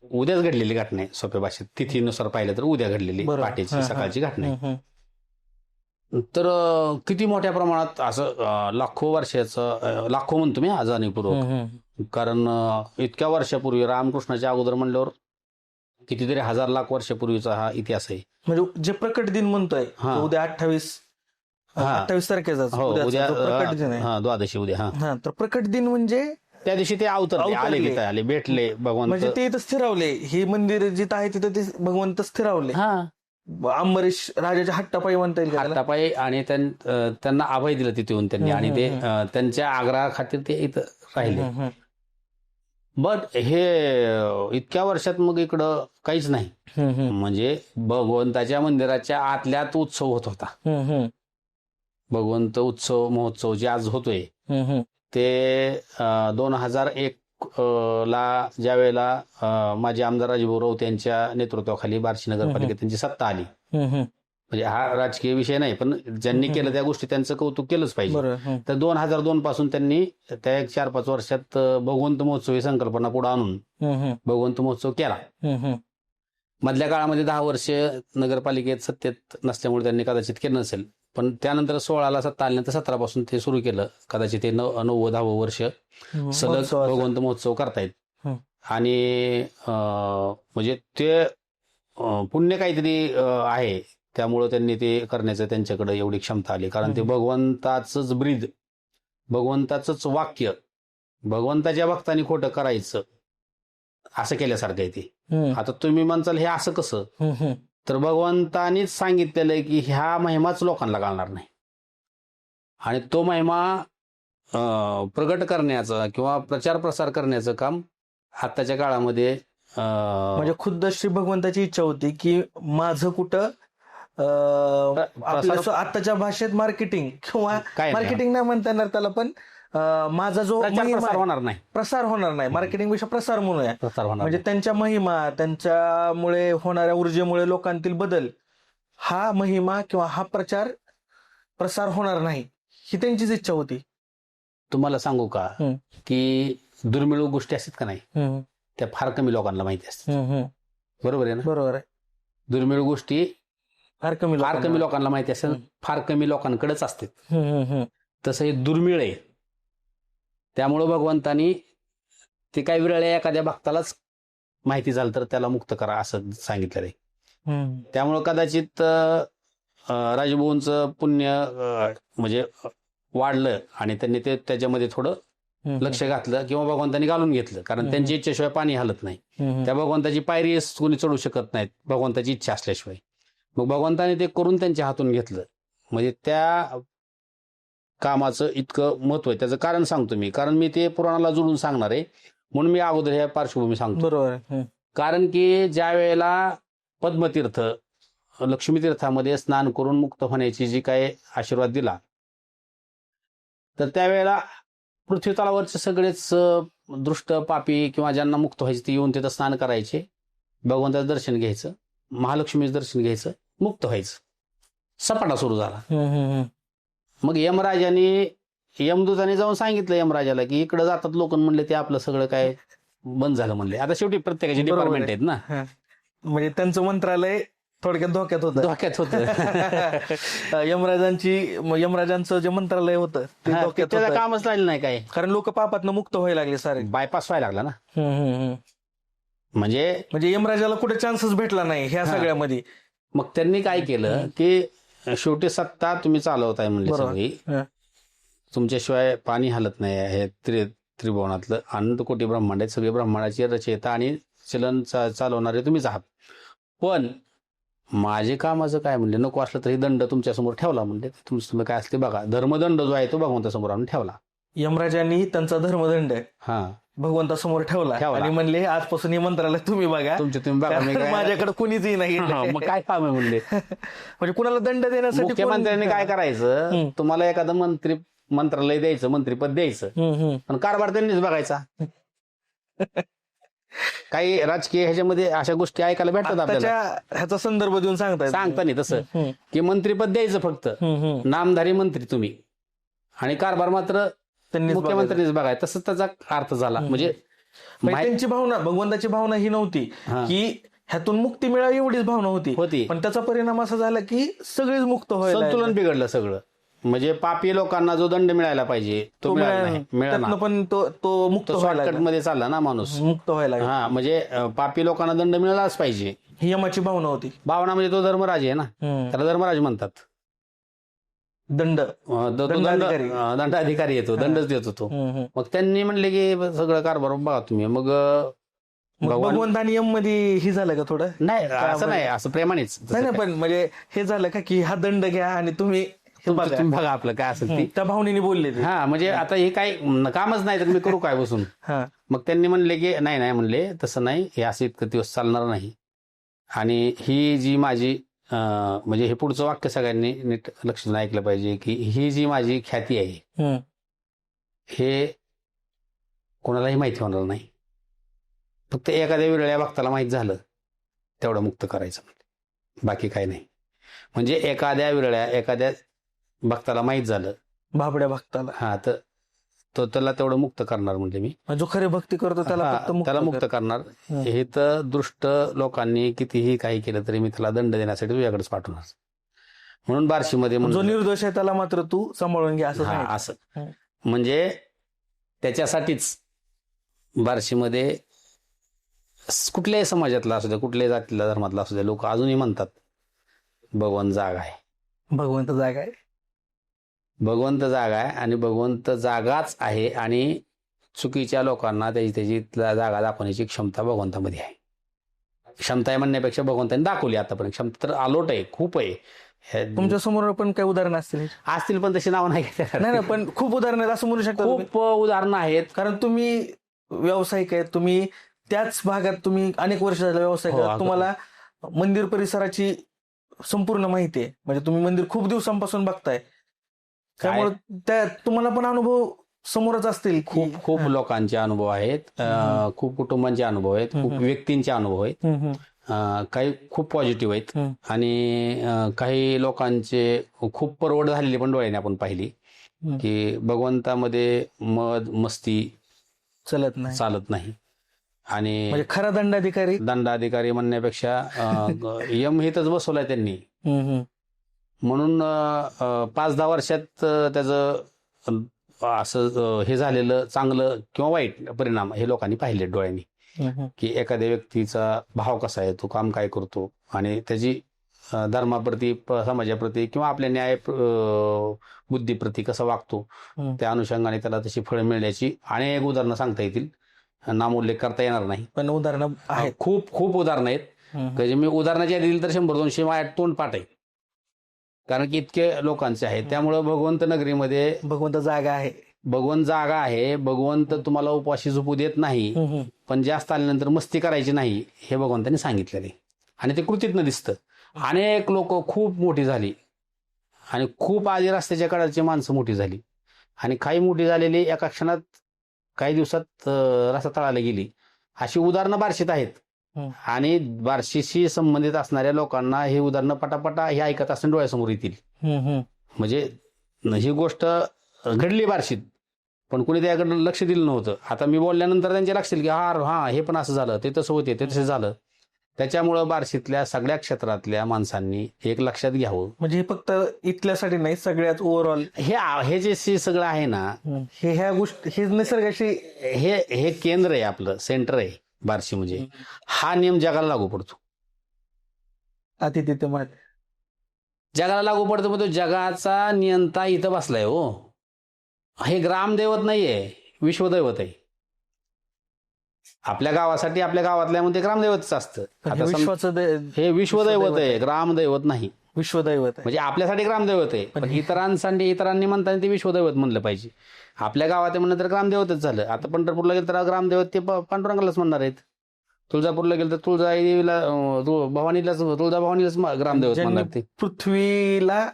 उद्याच घडलेली घटना आहे, सोप्या भाषेत तिथीनुसार पाहिलं तर उद्या घडलेली पहाटेची सकाळची घटना आहे. तर किती मोठ्या प्रमाणात असं लाखो वर्षाचं, लाखो म्हणतो मी जाणीवपूर्वक, कारण इतक्या वर्षापूर्वी रामकृष्णाच्या अगोदर म्हणल्यावर कितीतरी हजार लाख वर्षापूर्वीचा हा इतिहास आहे. म्हणजे जे प्रकट दिन म्हणतोय उद्या 28 तारखेचा प्रकट दिन आहे, द्वादशी उद्या. तर प्रकट दिन म्हणजे त्या दिवशी ते आले, भेटले भगवंत, म्हणजे ते इथं स्थिरावले. हे मंदिर जिथं आहे तिथं ते भगवंत स्थिरावले. अंबरीश राजाच्या हट्टापायी म्हणता येईल, हट्टापायी. आणि त्यांना अभय दिलं तिथे येऊन त्यांनी, आणि ते त्यांच्या आग्रहा खातीर ते इथं राहिले. बट हे इतक्या वर्षात मग इकडं काहीच नाही. म्हणजे भगवंताच्या मंदिराच्या आतल्यात उत्सव होत होता. भगवंत उत्सव महोत्सव जे आज होतोय ते 2001 ला ज्या वेळेला माजी आमदार राजभाऊ राऊत यांच्या नेतृत्वाखाली बार्शी नगरपालिकेत त्यांची सत्ता आली. म्हणजे हा राजकीय विषय नाही, पण ज्यांनी केलं त्या गोष्टी त्यांचं कौतुक केलंच पाहिजे. तर 2002 पासून त्यांनी त्या 4-5 वर्षात भगवंत महोत्सव ही संकल्पना पुढे आणून भगवंत महोत्सव केला. मधल्या काळामध्ये 10 वर्ष नगरपालिकेत सत्तेत नसल्यामुळे त्यांनी कदाचित केलं नसेल, पण त्यानंतर 16ला सत्ता आल्यानंतर 17 पासून ते सुरू केलं. कदाचित ते 9-10 वर्ष सलग भगवंत महोत्सव करतायत. आणि म्हणजे ते पुण्य काहीतरी आहे, त्यामुळं त्यांनी ते करण्याचं त्यांच्याकडे एवढी क्षमता आली. कारण ते भगवंताचंच ब्रीद, भगवंताचंच वाक्य, भगवंताच्या भक्तांनी खोटं करायचं असं केल्यासारखं आहे ते. आता तुम्ही म्हणताल हे असं कसं, तर भगवंतानीच सांगितलेलं आहे की ह्या महिमाच लोकांना कळणार नाही, आणि तो महिमा प्रगट करण्याचं किंवा प्रचार प्रसार करण्याचं काम आत्ताच्या काळामध्ये म्हणजे खुद्द श्री भगवंताची इच्छा होती की माझं कुठं आत्ताच्या भाषेत मार्केटिंग किंवा मार्केटिंग नाही म्हणता येणार त्याला, पण माझा जो प्रसार होणार नाही, मार्केटिंग पेक्षा प्रसार म्हणूया. म्हणजे त्यांच्या महिमा, त्यांच्यामुळे होणाऱ्या ऊर्जेमुळे लोकांतील बदल, हा महिमा किंवा हा प्रसार होणार नाही, ही त्यांचीच इच्छा होती. तुम्हाला सांगू का की दुर्मिळ गोष्टी असतात का नाही, हम्म, त्या फार कमी लोकांना माहिती असतात. हम्म. बरोबर आहे ना? बरोबर आहे. दुर्मिळ गोष्टी फार कमी फार कमी लोकांना माहिती असतात, हम्म. फार कमी लोकांकडेच असतात. हम्म. तसं हे दुर्मिळ आहे. त्यामुळं भगवंतानी ते काय विरळे एखाद्या भक्तालाच माहिती झालं तर त्याला मुक्त करा असं सांगितलेलं आहे. हम्म. त्यामुळं कदाचित राजभाऊंचं पुण्य म्हणजे वाढलं आणि त्यांनी ते त्याच्यामध्ये थोडं लक्ष घातलं किंवा भगवंतानी घालून घेतलं, कारण त्यांची इच्छेशिवाय पाणी हलत नाही. त्या भगवंताची पायरी कोणी चढू शकत नाहीत भगवंताची इच्छा असल्याशिवाय. मग भगवंताने ते करून त्यांच्या हातून घेतलं. म्हणजे त्या कामाचं इतकं महत्व आहे. त्याचं कारण सांगतो मी, कारण मी ते पुराणाला जोडून सांगणार आहे म्हणून मी अगोदर ह्या पार्श्वभूमी सांगतो. बरोबर आहे. कारण की ज्या वेळेला पद्मतीर्थ लक्ष्मी तीर्थामध्ये स्नान करून मुक्त होण्याची जी काय आशीर्वाद दिला, तर त्यावेळेला पृथ्वी तलावरचे सगळेच दृष्ट पापी किंवा ज्यांना मुक्त व्हायचे ते येऊन तिथं स्नान करायचे, भगवंताचं दर्शन घ्यायचं, महालक्ष्मीचं दर्शन घ्यायचं, मुक्त व्हायचं. सपाटा सुरू झाला. मग यमदूताने जाऊन सांगितलं यमराजाला की इकडे जातात लोक, म्हणले ते आपलं सगळं काय बंद झालं म्हणले. आता शेवटी प्रत्येकाचे बरोबर आहे. डिपार्टमेंट आहेत ना. म्हणजे त्यांचं मंत्रालय थोडक्यात धोक्यात होतं. धोक्यात होतं. यमराजांचं जे मंत्रालय होतं ते धोक्यात त्याचं होतं. कामच राहिलं नाही काय, कारण लोक पापातनं मुक्त व्हायला लागले सारे. बायपास व्हायला लागला ना. म्हणजे म्हणजे यमराजाला कुठे चान्सच भेटला नाही ह्या सगळ्यामध्ये. मग त्यांनी काय केलं की शेवटी सत्ता तुम्ही चालवताय म्हणले बरोबर. सगळी, हं. तुमच्याशिवाय पाणी हलत नाही. हे त्रिभुवनातलं अनंत कोटी ब्रह्मांड आहेत, सगळे ब्रह्मांडाची रचयिता आणि चलन चालवणारे तुम्हीच आहात. पण माझे कामाचं काय म्हणले, नको असलं तरी दंड तुमच्यासमोर ठेवला म्हणले. तुम्ही काय असते बघा, धर्मदंड जो आहे तो भगवंतासमोर आणून ठेवला. यमराजांनी त्यांचा धर्मदंड भगवंतासमोर ठेवला आणि म्हणले आजपासून हे मंत्रालय तुम्ही बघा, तुम्ही बघा, मी काय- माझ्याकडे कुणीच नाही. मग काय काम आहे म्हणले. म्हणजे कुणाला दंड देण्यासाठी मुख्यमंत्र्यांनी काय करायचं, तुम्हाला एखादं मंत्रालय द्यायचं, मंत्रीपद द्यायचं, पण कारभार त्यांनीच बघायचा. काही राजकीय ह्याच्यामध्ये अशा गोष्टी ऐकायला भेटतात आपल्याला. ह्याचा संदर्भ देऊन सांगता नाही तसं की मंत्रीपद द्यायचं फक्त, नामधारी मंत्री तुम्ही, आणि कारभार मात्र मुख्यमंत्र्यांनीच बघायचं. तसं त्याचा अर्थ झाला. म्हणजे त्यांची भावना, भगवंताची भावना ही नव्हती की ह्यातून मुक्ती मिळावी, एवढीच भावना होती. पण त्याचा परिणाम असा झाला की सगळीच मुक्त व्हायला, संतुलन बिघडलं सगळं. म्हणजे पापी लोकांना जो दंड मिळायला पाहिजे तो मिळाला, पण तो मुक्त शॉर्टकट मध्ये चालला ना माणूस, मुक्त व्हायला. म्हणजे पापी लोकांना दंड मिळालाच पाहिजे ही यमाची भावना होती. भावना. म्हणजे तो धर्मराज आहे ना, त्याला धर्मराज म्हणतात. दंडाधिकारी येतो, दंडच देतो तो. मग त्यांनी म्हणले की सगळं कारभार बघा तुम्ही. मग भगवंत आणि यम मध्ये ही झालं का थोडं? नाही, असं नाही, असं प्रेमानेच. नाही, पण म्हणजे हे झालं का की हा दंड घ्या आणि तुम्ही बघा आपलं काय असेल ती, त्या भावनेने बोलले ते. म्हणजे आता हे काही कामच नाही तर मी करू काय बसून. मग त्यांनी म्हणले की नाही म्हणले, तसं नाही, हे असं इतकं दिवस चालणार नाही. आणि ही जी माझी म्हणजे हे पुढचं वाक्य सगळ्यांनी नीट लक्ष देऊन ऐकलं पाहिजे की ही जी माझी ख्याती आहे हे कोणालाही माहिती होणार नाही. फक्त एखाद्या विरळ्या भक्ताला माहीत झालं तेवढं मुक्त करायचं, बाकी काही नाही. म्हणजे एखाद्या भक्ताला माहीत झालं, भाबड्या भक्ताला, तर तो त्याला तेवढं मुक्त करणार. म्हणजे मी जो खरी भक्ती करतो त्याला मुक्त करणार. हे तर दृष्ट लोकांनी कितीही काही केलं तरी मी त्याला दंड देण्यासाठी तुझ्याकडेच पाठवणार. म्हणून बार्शीमध्ये जो निर्दोष आहे त्याला मात्र तू सांभाळून घ्या असं. म्हणजे त्याच्यासाठीच बार्शीमध्ये कुठल्याही समाजातला असू द्या, कुठल्याही जातीला धर्मातला असू द्या, लोक अजूनही म्हणतात भगवंत जागा आहे. भगवंत जागा आहे, भगवंत जागा आहे आणि भगवंत जागाच आहे. आणि चुकीच्या लोकांना त्याची जागा दाखवण्याची क्षमता भगवंतामध्ये आहे. क्षमता आहे म्हणण्यापेक्षा भगवंताने दाखवली आतापर्यंत. क्षमता तर आलोट आहे, खूप आहे. तुमच्या समोर पण काही उदाहरणं असतील पण तशी नावं नाही, पण खूप उदाहरणं आहेत असं म्हणू शकता. खूप उदाहरणं आहेत, कारण तुम्ही व्यावसायिक आहेत, तुम्ही त्याच भागात तुम्ही अनेक वर्ष झालं व्यावसायिक आहात. तुम्हाला मंदिर परिसराची संपूर्ण माहिती आहे. म्हणजे तुम्ही मंदिर खूप दिवसांपासून बघताय, त्यामुळे तुम्हाला पण अनुभव समोरच असतील. खूप लोकांचे अनुभव आहेत, खूप कुटुंबांचे अनुभव आहेत, खूप व्यक्तींचे अनुभव आहेत. काही खूप पॉझिटिव्ह आहेत आणि काही लोकांचे खूप परवड झालेली पण डोळ्याने आपण पाहिली की भगवंतामध्ये मद मस्ती चालत नाही. चालत नाही. आणि म्हणजे खरा दंडाधिकारी दंडाधिकारी म्हणण्यापेक्षा यम हितच बसवलाय त्यांनी. म्हणून 5-10 वर्षात त्याचं असं हे झालेलं चांगलं किंवा वाईट परिणाम हे लोकांनी पाहिले डोळ्यांनी, की एखाद्या व्यक्तीचा भाव कसा आहे, तो काम काय करतो आणि त्याची धर्माप्रती, समाजाप्रती किंवा आपल्या न्याय बुद्धीप्रती कसा वागतो, त्या अनुषंगाने त्याला तशी फळं मिळण्याची अनेक उदाहरणं सांगता येतील. नामोल्लेख करता येणार नाही, पण उदाहरणं आहेत. खूप खूप उदाहरणं आहेत. म्हणजे मी उदाहरणाची यादी दिली तर 100-200 माझ्या तोंड पाठ आहे, कारण की इतके लोकांचे आहेत. त्यामुळं भगवंत नगरीमध्ये भगवंत जागा आहे. भगवंत जागा आहे. भगवंत तुम्हाला उपाशी झोपू देत नाही, पण जास्त आल्यानंतर मस्ती करायची नाही हे भगवंतांनी सांगितलेले आणि ते कृतीतनं दिसतं. अनेक लोक खूप मोठी झाली आणि खूप आधी रस्त्याच्या कडाची माणसं मोठी झाली आणि काही मोठी झालेली एका क्षणात काही दिवसात रस्ता तळाला गेली, अशी उदाहरणं बार्शीत आहेत. आणि बार्शीशी संबंधित असणाऱ्या लोकांना ही उदाहरणं पटापटा हे ऐकत असताना डोळ्यासमोर येतील. म्हणजे ही गोष्ट घडली बार्शीत, पण कुणी त्याकडे लक्ष दिलं नव्हतं. आता मी बोलल्यानंतर त्यांच्या लक्ष येईल की हा हे पण असं झालं, ते तसं होते, ते तसं झालं. त्याच्यामुळं बार्शीतल्या सगळ्या क्षेत्रातल्या माणसांनी एक लक्षात घ्यावं. म्हणजे हे फक्त इथल्यासाठी नाही, सगळ्यात ओव्हरऑल हे जे सगळं आहे ना, हे ह्या गोष्टी, हे निसर्गाशी हे केंद्र आहे, आपलं सेंटर आहे बार्शी. म्हणजे हा नियम जगाला लागू पडतो. अतिथी जगाला लागू पडतो, मग तो जगाचा नियंता इथं बसलाय. हो, हे ग्रामदैवत नाहीये, विश्वदैवत आहे. आपल्या गावासाठी, आपल्या गावातल्या मध्ये ग्रामदैवतच असतं. हे विश्वदैवत आहे, ग्रामदैवत नाही. विश्वदैवत आहे म्हणजे आपल्यासाठी ग्रामदैवत आहे, पण इतरांनी म्हणताना ते विश्वदैवत म्हणलं पाहिजे. आपल्या गावात म्हणलं तर ग्रामदैवतच झालं. आता पंढरपूरला गेलं तर ग्रामदैवत ते पांडुरंगालाच म्हणणार आहेत. तुळजापूरला गेलं तर तुळजाभवानीलाच ग्रामदैवत म्हणणार ते. पृथ्वीला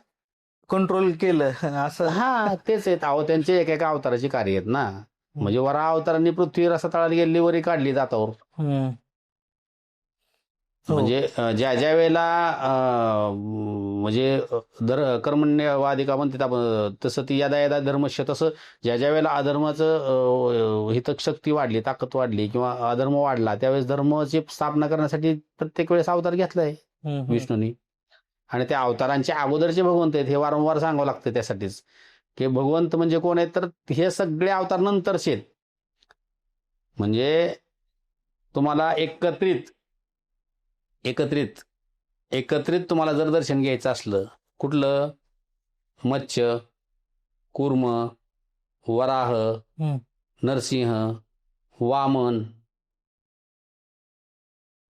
कंट्रोल केलं असं. हा, तेच आहेत. अहो, त्यांचे एका अवताराची कार्य आहेत ना. म्हणजे वरा अवतारांनी पृथ्वी रस्ता तळाला गेली, वरी काढली दातावर. म्हणजे ज्या वेळेला म्हणजे कर्मण्यवादी का म्हणतात आपण, तसं ती यदा धर्मस्य, तसं ज्या वेळेला अधर्माचं हितशक्ती वाढली, ताकद वाढली किंवा अधर्म वाढला, त्यावेळेस धर्माची स्थापना करण्यासाठी प्रत्येक वेळेस अवतार घेतलाय विष्णूनी. आणि त्या अवतारांच्या अगोदरचे भगवंत आहेत हे वारंवार सांगावं लागतं त्यासाठीच, की भगवंत म्हणजे कोण आहेत, तर हे सगळे अवतार नंतरचे आहेत. म्हणजे तुम्हाला एकत्रित तुम्हाला जर दर्शन घ्यायचं असलं, कुठलं, मत्स्य, कूर्म, वराह, नरसिंह, वामन,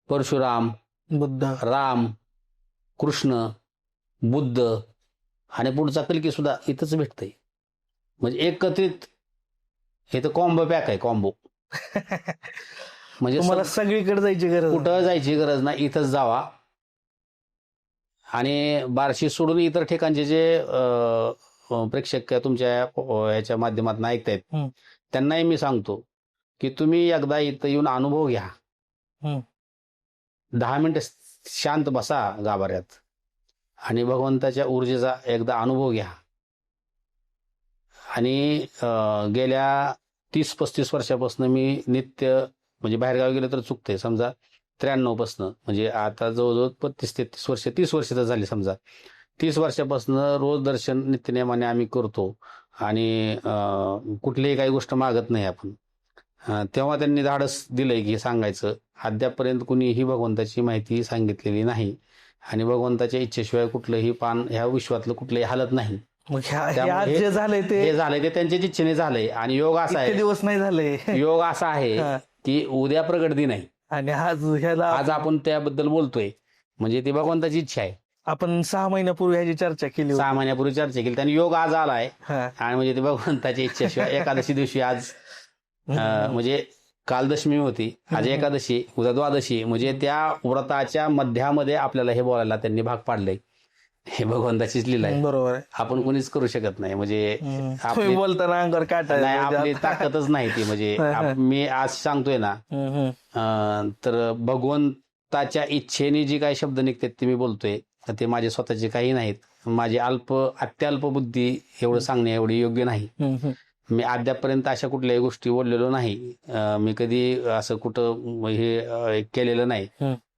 परशुराम, बुद्ध, राम, कृष्ण, बुद्ध आणि पुढचा कल्की सुद्धा इथंच भेटतंय. म्हणजे एकत्रित हे तर कॉम्बो पॅक आहे, कॉम्बो. म्हणजे तुम्हाला सगळीकडे जायची गरज, कुठं जायची गरज नाही, इथंच जावा. आणि बार्शी सोडून इतर ठिकाणचे जे प्रेक्षक तुमच्या याच्या माध्यमातून ऐकतायत, त्यांनाही मी सांगतो की तुम्ही एकदा इथं येऊन अनुभव घ्या. 10 मिनिटं शांत बसा गाभाऱ्यात आणि भगवंताच्या ऊर्जेचा एकदा अनुभव घ्या. आणि गेल्या 30-35 वर्षापासून मी नित्य, म्हणजे बाहेरगावी गेलं तर चुकते, समजा 93 पासून, म्हणजे आता जवळजवळ 32-33 वर्ष, 30 वर्ष तर झाली समजा. 30 वर्षापासून रोज दर्शन नित्यनेमाने आम्ही करतो आणि कुठलीही काही गोष्ट मागत नाही आपण. तेव्हा त्यांनी धाडस दिलंय की सांगायचं. अद्यापर्यंत कुणीही भगवंताची माहिती सांगितलेली नाही आणि भगवंताच्या इच्छेशिवाय कुठलंही पान ह्या विश्वातलं कुठलंही हालत नाही. जे झालंय ते त्यांच्याच इच्छेने झालंय. आणि योग असा आहे, दिवस नाही झाले, योग असा आहे की उद्या प्रगट दिन आहे आणि आज आपण त्याबद्दल बोलतोय, म्हणजे ती भगवंताची इच्छा आहे. आपण 6 महिन्यापूर्वी ह्याची चर्चा केली, 6 महिन्यापूर्वी चर्चा केली, त्यांनी योग आज आलाय आणि म्हणजे ती भगवंताची इच्छेशिवाय एकादशी दिवशी आज म्हणजे काल दशमी होती, आज एकादशी, उद्या द्वादशी, म्हणजे त्या व्रताच्या मध्यामध्ये आपल्याला हे बोलायला त्यांनी भाग पाडलंय. हे भगवंताचीच लीला आहे. बरोबर आहे. आपण कोणीच करू शकत नाही. म्हणजे बोलताना अंगावर काटा नाही, आपली ताकदच नाही ती. म्हणजे मी आज सांगतोय ना, तर भगवंताच्या इच्छेने जी काही शब्द निघतात ते मी बोलतोय, ते माझे स्वतःचे काही नाहीत. माझी अत्यल्प बुद्धी एवढं सांगणे एवढी योग्य नाही. मी अद्यापपर्यंत अशा कुठल्याही गोष्टी बोललेलो नाही. मी कधी असं कुठं हे केलेलं नाही.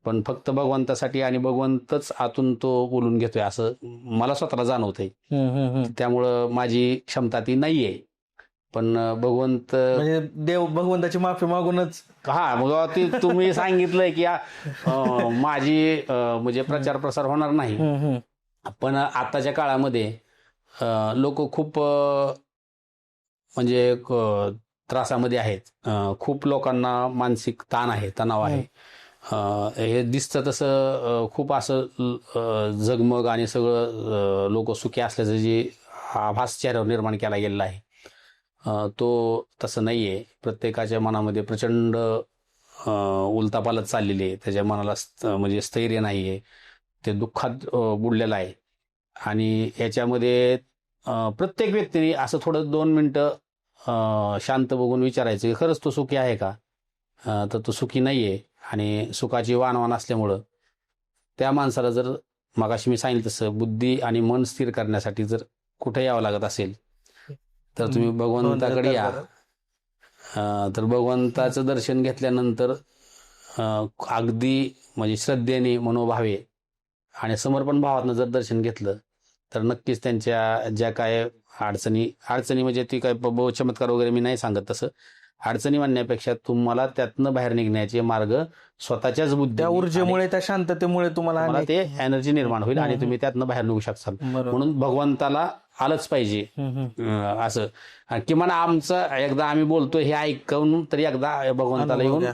पण फक्त भगवंतासाठी आणि भगवंतच आतून तो बोलून घेतोय असं मला स्वतःला जाणवतंय. त्यामुळं माझी क्षमता ती नाहीये. पण भगवंत म्हणजे देव भगवंताची माफी मागूनच. हा, मग ते तुम्ही सांगितलंय की माझी म्हणजे प्रचार प्रसार होणार नाही. पण आताच्या काळामध्ये लोक खूप म्हणजे त्रासामध्ये आहेत. खूप लोकांना मानसिक ताण आहे, तणाव आहे. हे दिसतं तसं खूप असं झगमग आणि सगळं लोक सुखी असल्याचं जे आभास चेहऱ्यावर निर्माण केला गेलेला आहे तो तसं नाही आहे. प्रत्येकाच्या मनामध्ये प्रचंड उलथापालथ चाललेली आहे. त्याच्या मनाला म्हणजे स्थैर्य नाही आहे. ते दुःखात बुडलेलं आहे. आणि याच्यामध्ये प्रत्येक व्यक्तीने असं थोडं 2 मिनटं शांत बघून विचारायचं की खरंच तो सुखी आहे का? तर तो सुखी नाही आहे. आणि सुखाची वाणवाण असल्यामुळं त्या माणसाला जर मगाशी मी सांगितलं तसं बुद्धी आणि मन स्थिर करण्यासाठी जर कुठे यावं लागत असेल तर तुम्ही भगवंताकडे या. तर भगवंताचं दर्शन घेतल्यानंतर अगदी म्हणजे श्रद्धेने, मनोभावे आणि समर्पण भावातनं जर दर्शन घेतलं तर नक्कीच त्यांच्या ज्या काय अडचणी म्हणजे ती काय चमत्कार वगैरे मी नाही सांगत. तसं अडचणी म्हणण्यापेक्षा तुम्हाला त्यातनं बाहेर निघण्याचे मार्ग स्वतःच्याच बुद्धी, त्या ऊर्जेमुळे, त्या शांततेमुळे तुम्हाला ते एनर्जी निर्माण होईल आणि तुम्ही त्यातनं बाहेर निघू शकता. म्हणून भगवंताला आलंच पाहिजे असं. किमान आमचं एकदा आम्ही बोलतोय हे ऐकून तरी एकदा भगवंताला येऊन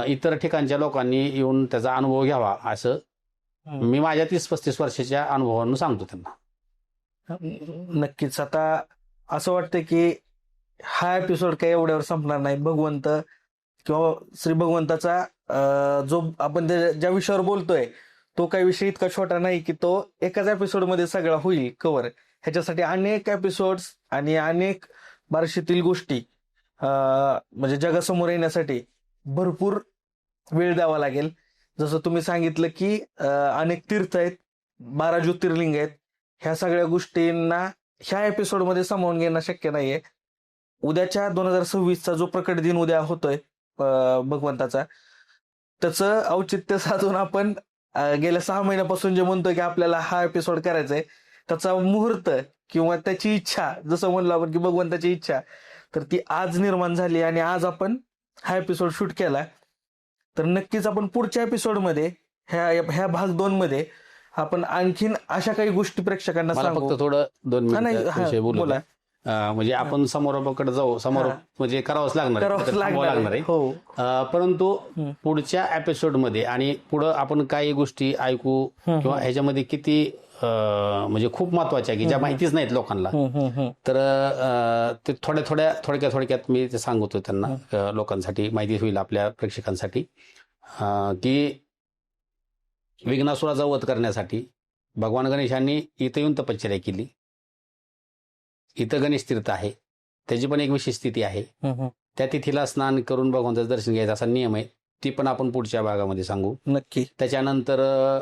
इतर ठिकाणच्या लोकांनी येऊन त्याचा अनुभव घ्यावा असं मी माझ्या 30-35 वर्षाच्या अनुभवावरून सांगतो त्यांना. नक्कीच. आता असं वाटतं की हा एपिसोड काही एवढ्यावर संपणार नाही. भगवंत किंवा श्री भगवंताचा जो आपण ज्या विषयावर बोलतोय तो काही विषय इतका छोटा नाही की तो एकाच एपिसोडमध्ये सगळा होईल कव्हर. ह्याच्यासाठी अनेक एपिसोड्स आणि अनेक बार्शीतील गोष्टी म्हणजे जगासमोर येण्यासाठी भरपूर वेळ द्यावा लागेल. जसं तुम्ही सांगितलं की अनेक तीर्थ आहेत, 12 ज्योतिर्लिंग आहेत. ह्या सगळ्या गोष्टींना ह्या एपिसोडमध्ये सामावून घेणं शक्य नाहीये. उद्याच्या 2026चा जो प्रकट दिन उद्या होतोय भगवंताचा, त्याचं औचित्य साधून आपण गेल्या 6 महिन्यापासून जे म्हणतोय की आपल्याला हा एपिसोड करायचा आहे, त्याचा मुहूर्त किंवा त्याची इच्छा, जसं म्हणलो आपण की भगवंताची इच्छा, तर ती आज निर्माण झाली आणि आज आपण हा एपिसोड शूट केला. तर नक्कीच आपण पुढच्या एपिसोडमध्ये ह्या भाग 2 मध्ये आपण आणखीन अशा काही गोष्टी प्रेक्षकांना सांगू. फक्त थोडं 2 मिनिट बोला. म्हणजे आपण समोराकडे जाऊ, समोर म्हणजे करावंच लागणार आहे. परंतु पुढच्या एपिसोडमध्ये आणि पुढं आपण काही गोष्टी ऐकू किंवा ह्याच्यामध्ये किती म्हणजे खूप महत्वाच्या की ज्या माहितीच नाहीत लोकांना, तर ते थोडक्यात मी ते सांगतो त्यांना, लोकांसाठी माहिती होईल, आपल्या प्रेक्षकांसाठी, की विघ्नासुराचा वध करण्यासाठी भगवान गणेशांनी इथं येऊन तपश्चर्या केली. इथं गणेश तीर्थ आहे, त्याची पण एक विशेष स्थिती आहे. त्या तिथीला स्नान करून भगवंताचं दर्शन घ्यायचा असा नियम आहे. ती पण आपण पुढच्या भागामध्ये सांगू नक्की. त्याच्यानंतर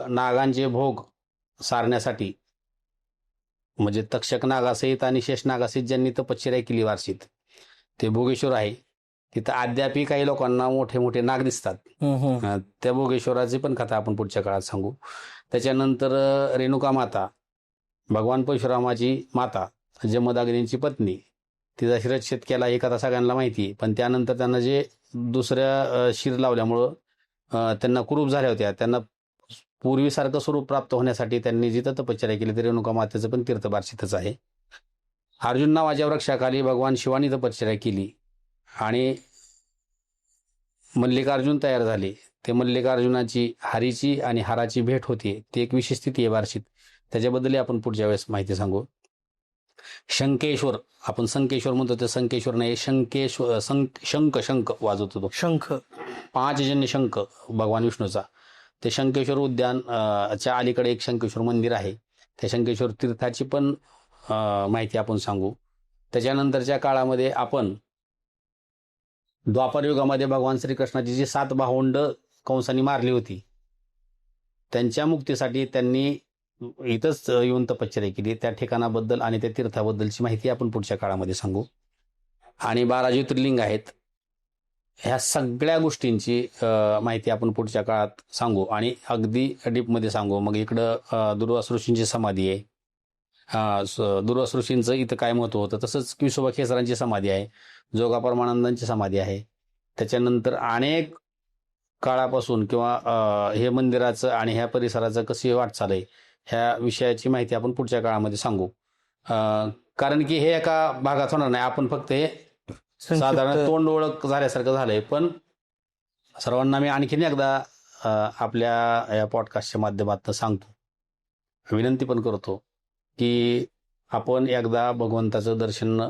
नागांचे भोग सारण्यासाठी म्हणजे तक्षक नागासहित आणि शेष नागासहित ज्यांनी तपश्चर्या केली वार्षित, ते भोगेश्वर आहे. तिथं अद्यापही काही लोकांना मोठे मोठे नाग दिसतात. त्या भोगेश्वराची पण कथा आपण पुढच्या काळात सांगू. त्याच्यानंतर रेणुका माता, भगवान परशुरामाची माता, जमदग्नींची पत्नी, तिचा शिरच्छेद केला ही कथा सगळ्यांना माहिती. पण त्यानंतर त्यांना जे दुसऱ्या शिर लावल्यामुळं त्यांना कुरूप झाल्या होत्या, त्यांना पूर्वीसारखं स्वरूप प्राप्त होण्यासाठी त्यांनी जिथं तपश्चर्या केली ते रेणुका मातेचं पण तीर्थ बार्शीतच आहे. अर्जुन नावाच्या वृक्षाखाली भगवान शिवानी तपश्चर्या केली आणि मल्लिकार्जुन तयार झाले. ते मल्लिकार्जुनाची हरीची आणि हाराची भेट होती, ती एक विशेष स्थिती आहे बार्शीत. त्याच्याबद्दलही आपण पुढच्या वेळेस माहिती सांगू. शंकेश्वर, आपण संकेश्वर म्हणतो, ते संकेश्वर नाही, शंकेश्वर. शंख वाजवतो तो, शंख, 5 जन्य शंख भगवान विष्णूचा. ते शंकेश्वर उद्यान च्या अलीकडे एक शंकेश्वर मंदिर आहे. त्या शंकेश्वर तीर्थाची पण माहिती आपण सांगू. त्याच्यानंतरच्या काळामध्ये आपण द्वापर युगामध्ये भगवान श्रीकृष्णाची जी 7 भावंड कंसांनी मारली होती, त्यांच्या मुक्तीसाठी त्यांनी इथंच येऊन तपश्चर्या केली. त्या ठिकाणाबद्दल आणि त्या तीर्थाबद्दलची माहिती आपण पुढच्या काळामध्ये सांगू. आणि 12 ज्योतिर्लिंग आहेत. ह्या सगळ्या गोष्टींची माहिती आपण पुढच्या काळात सांगू आणि अगदी डीपमध्ये सांगू. मग इकडं दुर्वास ऋषींची समाधी आहे. दुर्वास ऋषींचं इथं काय महत्व होतं, तसंच विसोबा खेसरांची समाधी आहे, जोगा परमानंदांची समाधी आहे. त्याच्यानंतर अनेक काळापासून किंवा हे मंदिराचं आणि ह्या परिसराचं कशी वाटचाल आहे ह्या विषयाची माहिती आपण पुढच्या काळामध्ये सांगू. कारण की हे एका भागात होणार नाही. आपण फक्त हे साधारण तोंड ओळख झाल्यासारखं झालंय. पण सर्वांना मी आणखीन एकदा आपल्या या पॉडकास्टच्या माध्यमातून सांगतो, विनंती पण करतो की आपण एकदा भगवंताचं दर्शन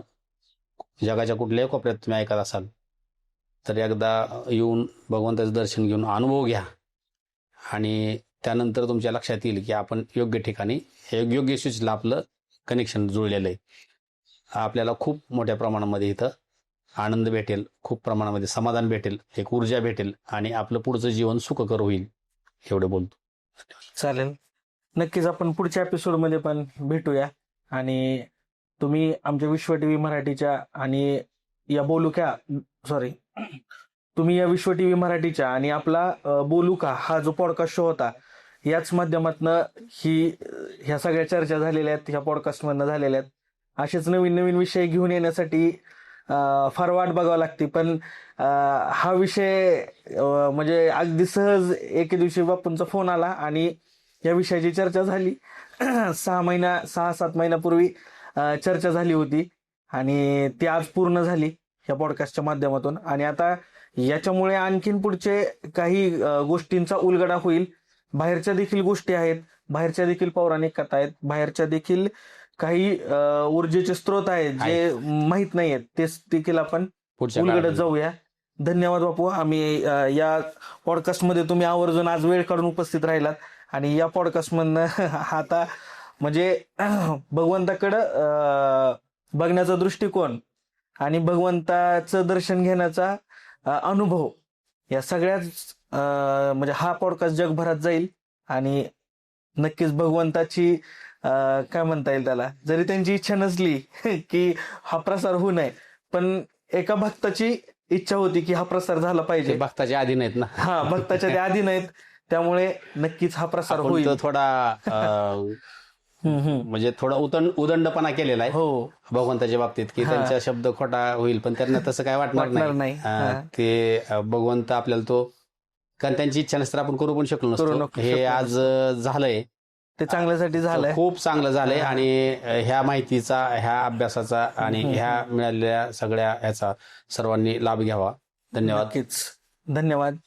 जगाच्या कुठल्याही कोपऱ्यात तुम्ही ऐकत असाल तर एकदा येऊन भगवंताचं दर्शन घेऊन अनुभव घ्या आणि त्यानंतर तुमच्या लक्षात येईल की आपण योग्य ठिकाणी योग्य सूचीला आपलं कनेक्शन जुळलेलं आहे. आपल्याला खूप मोठ्या प्रमाणामध्ये इथं आनंद भेटेल, खूप प्रमाणामध्ये समाधान भेटेल, एक ऊर्जा भेटेल आणि आपलं पुढचं जीवन सुखकर होईल. एवढं बोलतो. चालेल, नक्कीच आपण पुढच्या एपिसोडमध्ये पण भेटूया. आणि तुम्ही आमच्या विश्व टीव्ही मराठीच्या आणि या तुम्ही या विश्व टीव्ही मराठीच्या आणि आपला बोलूका हा जो पॉडकास्ट शो होता याच माध्यमातनं ह्या सगळ्या चर्चा झालेल्या आहेत, ह्या पॉडकास्टमधनं झालेल्या आहेत. असेच नवीन नवीन विषय घेऊन येण्यासाठी फार वाट बघावं लागते. पण हा विषय म्हणजे अगदी सहज एके दिवशी बापूंचा फोन आला आणि या विषयाची चर्चा झाली. 6-7 महिन्यापूर्वी चर्चा झाली होती आणि ती आज पूर्ण झाली ह्या पॉडकास्टच्या माध्यमातून. आणि आता याच्यामुळे आणखीन पुढचे काही गोष्टींचा उलगडा होईल. बाहेरच्या देखील गोष्टी आहेत, बाहेरच्या देखील पौराणिक कथा आहेत, बाहेरच्या देखील काही ऊर्जेचे स्रोत आहेत जे माहित नाही आहेत, ते देखील आपण उलगडत जाऊया. धन्यवाद बापू. आम्ही या पॉडकास्टमध्ये तुम्ही आवर्जून आज वेळ काढून उपस्थित राहिलात आणि या पॉडकास्टमधनं आता म्हणजे भगवंताकडं बघण्याचा दृष्टिकोन आणि भगवंताचं दर्शन घेण्याचा अनुभव या सगळ्याच म्हणजे हा पॉडकास्ट जगभरात जाईल आणि नक्कीच भगवंताची काय म्हणता येईल त्याला, जरी त्यांची इच्छा नसली की हा प्रसार होऊ नये, पण एका भक्ताची इच्छा होती की हा प्रसार झाला पाहिजे. भक्ताच्या आधी नाहीत ना. हा, भक्ताच्या त्या आधी नाहीत, त्यामुळे नक्कीच हा प्रसार होईल. थोडा म्हणजे थोडा उदंडपणा केलेला आहे हो भगवंताच्या बाबतीत की त्यांचा शब्द खोटा होईल, पण त्यांना तसं काय वाटणार नाही. ते भगवंत आपल्याला तो, कारण त्यांची इच्छा नसतं आपण करू पण शकलो नसतो. हे आज झालंय ते चांगल्यासाठी झालंय, खूप चांगलं झालंय. आणि ह्या माहितीचा, ह्या अभ्यासाचा आणि ह्या मिळालेल्या सगळ्या ह्याचा सर्वांनी लाभ घ्यावा. धन्यवाद. नक्कीच. धन्यवाद.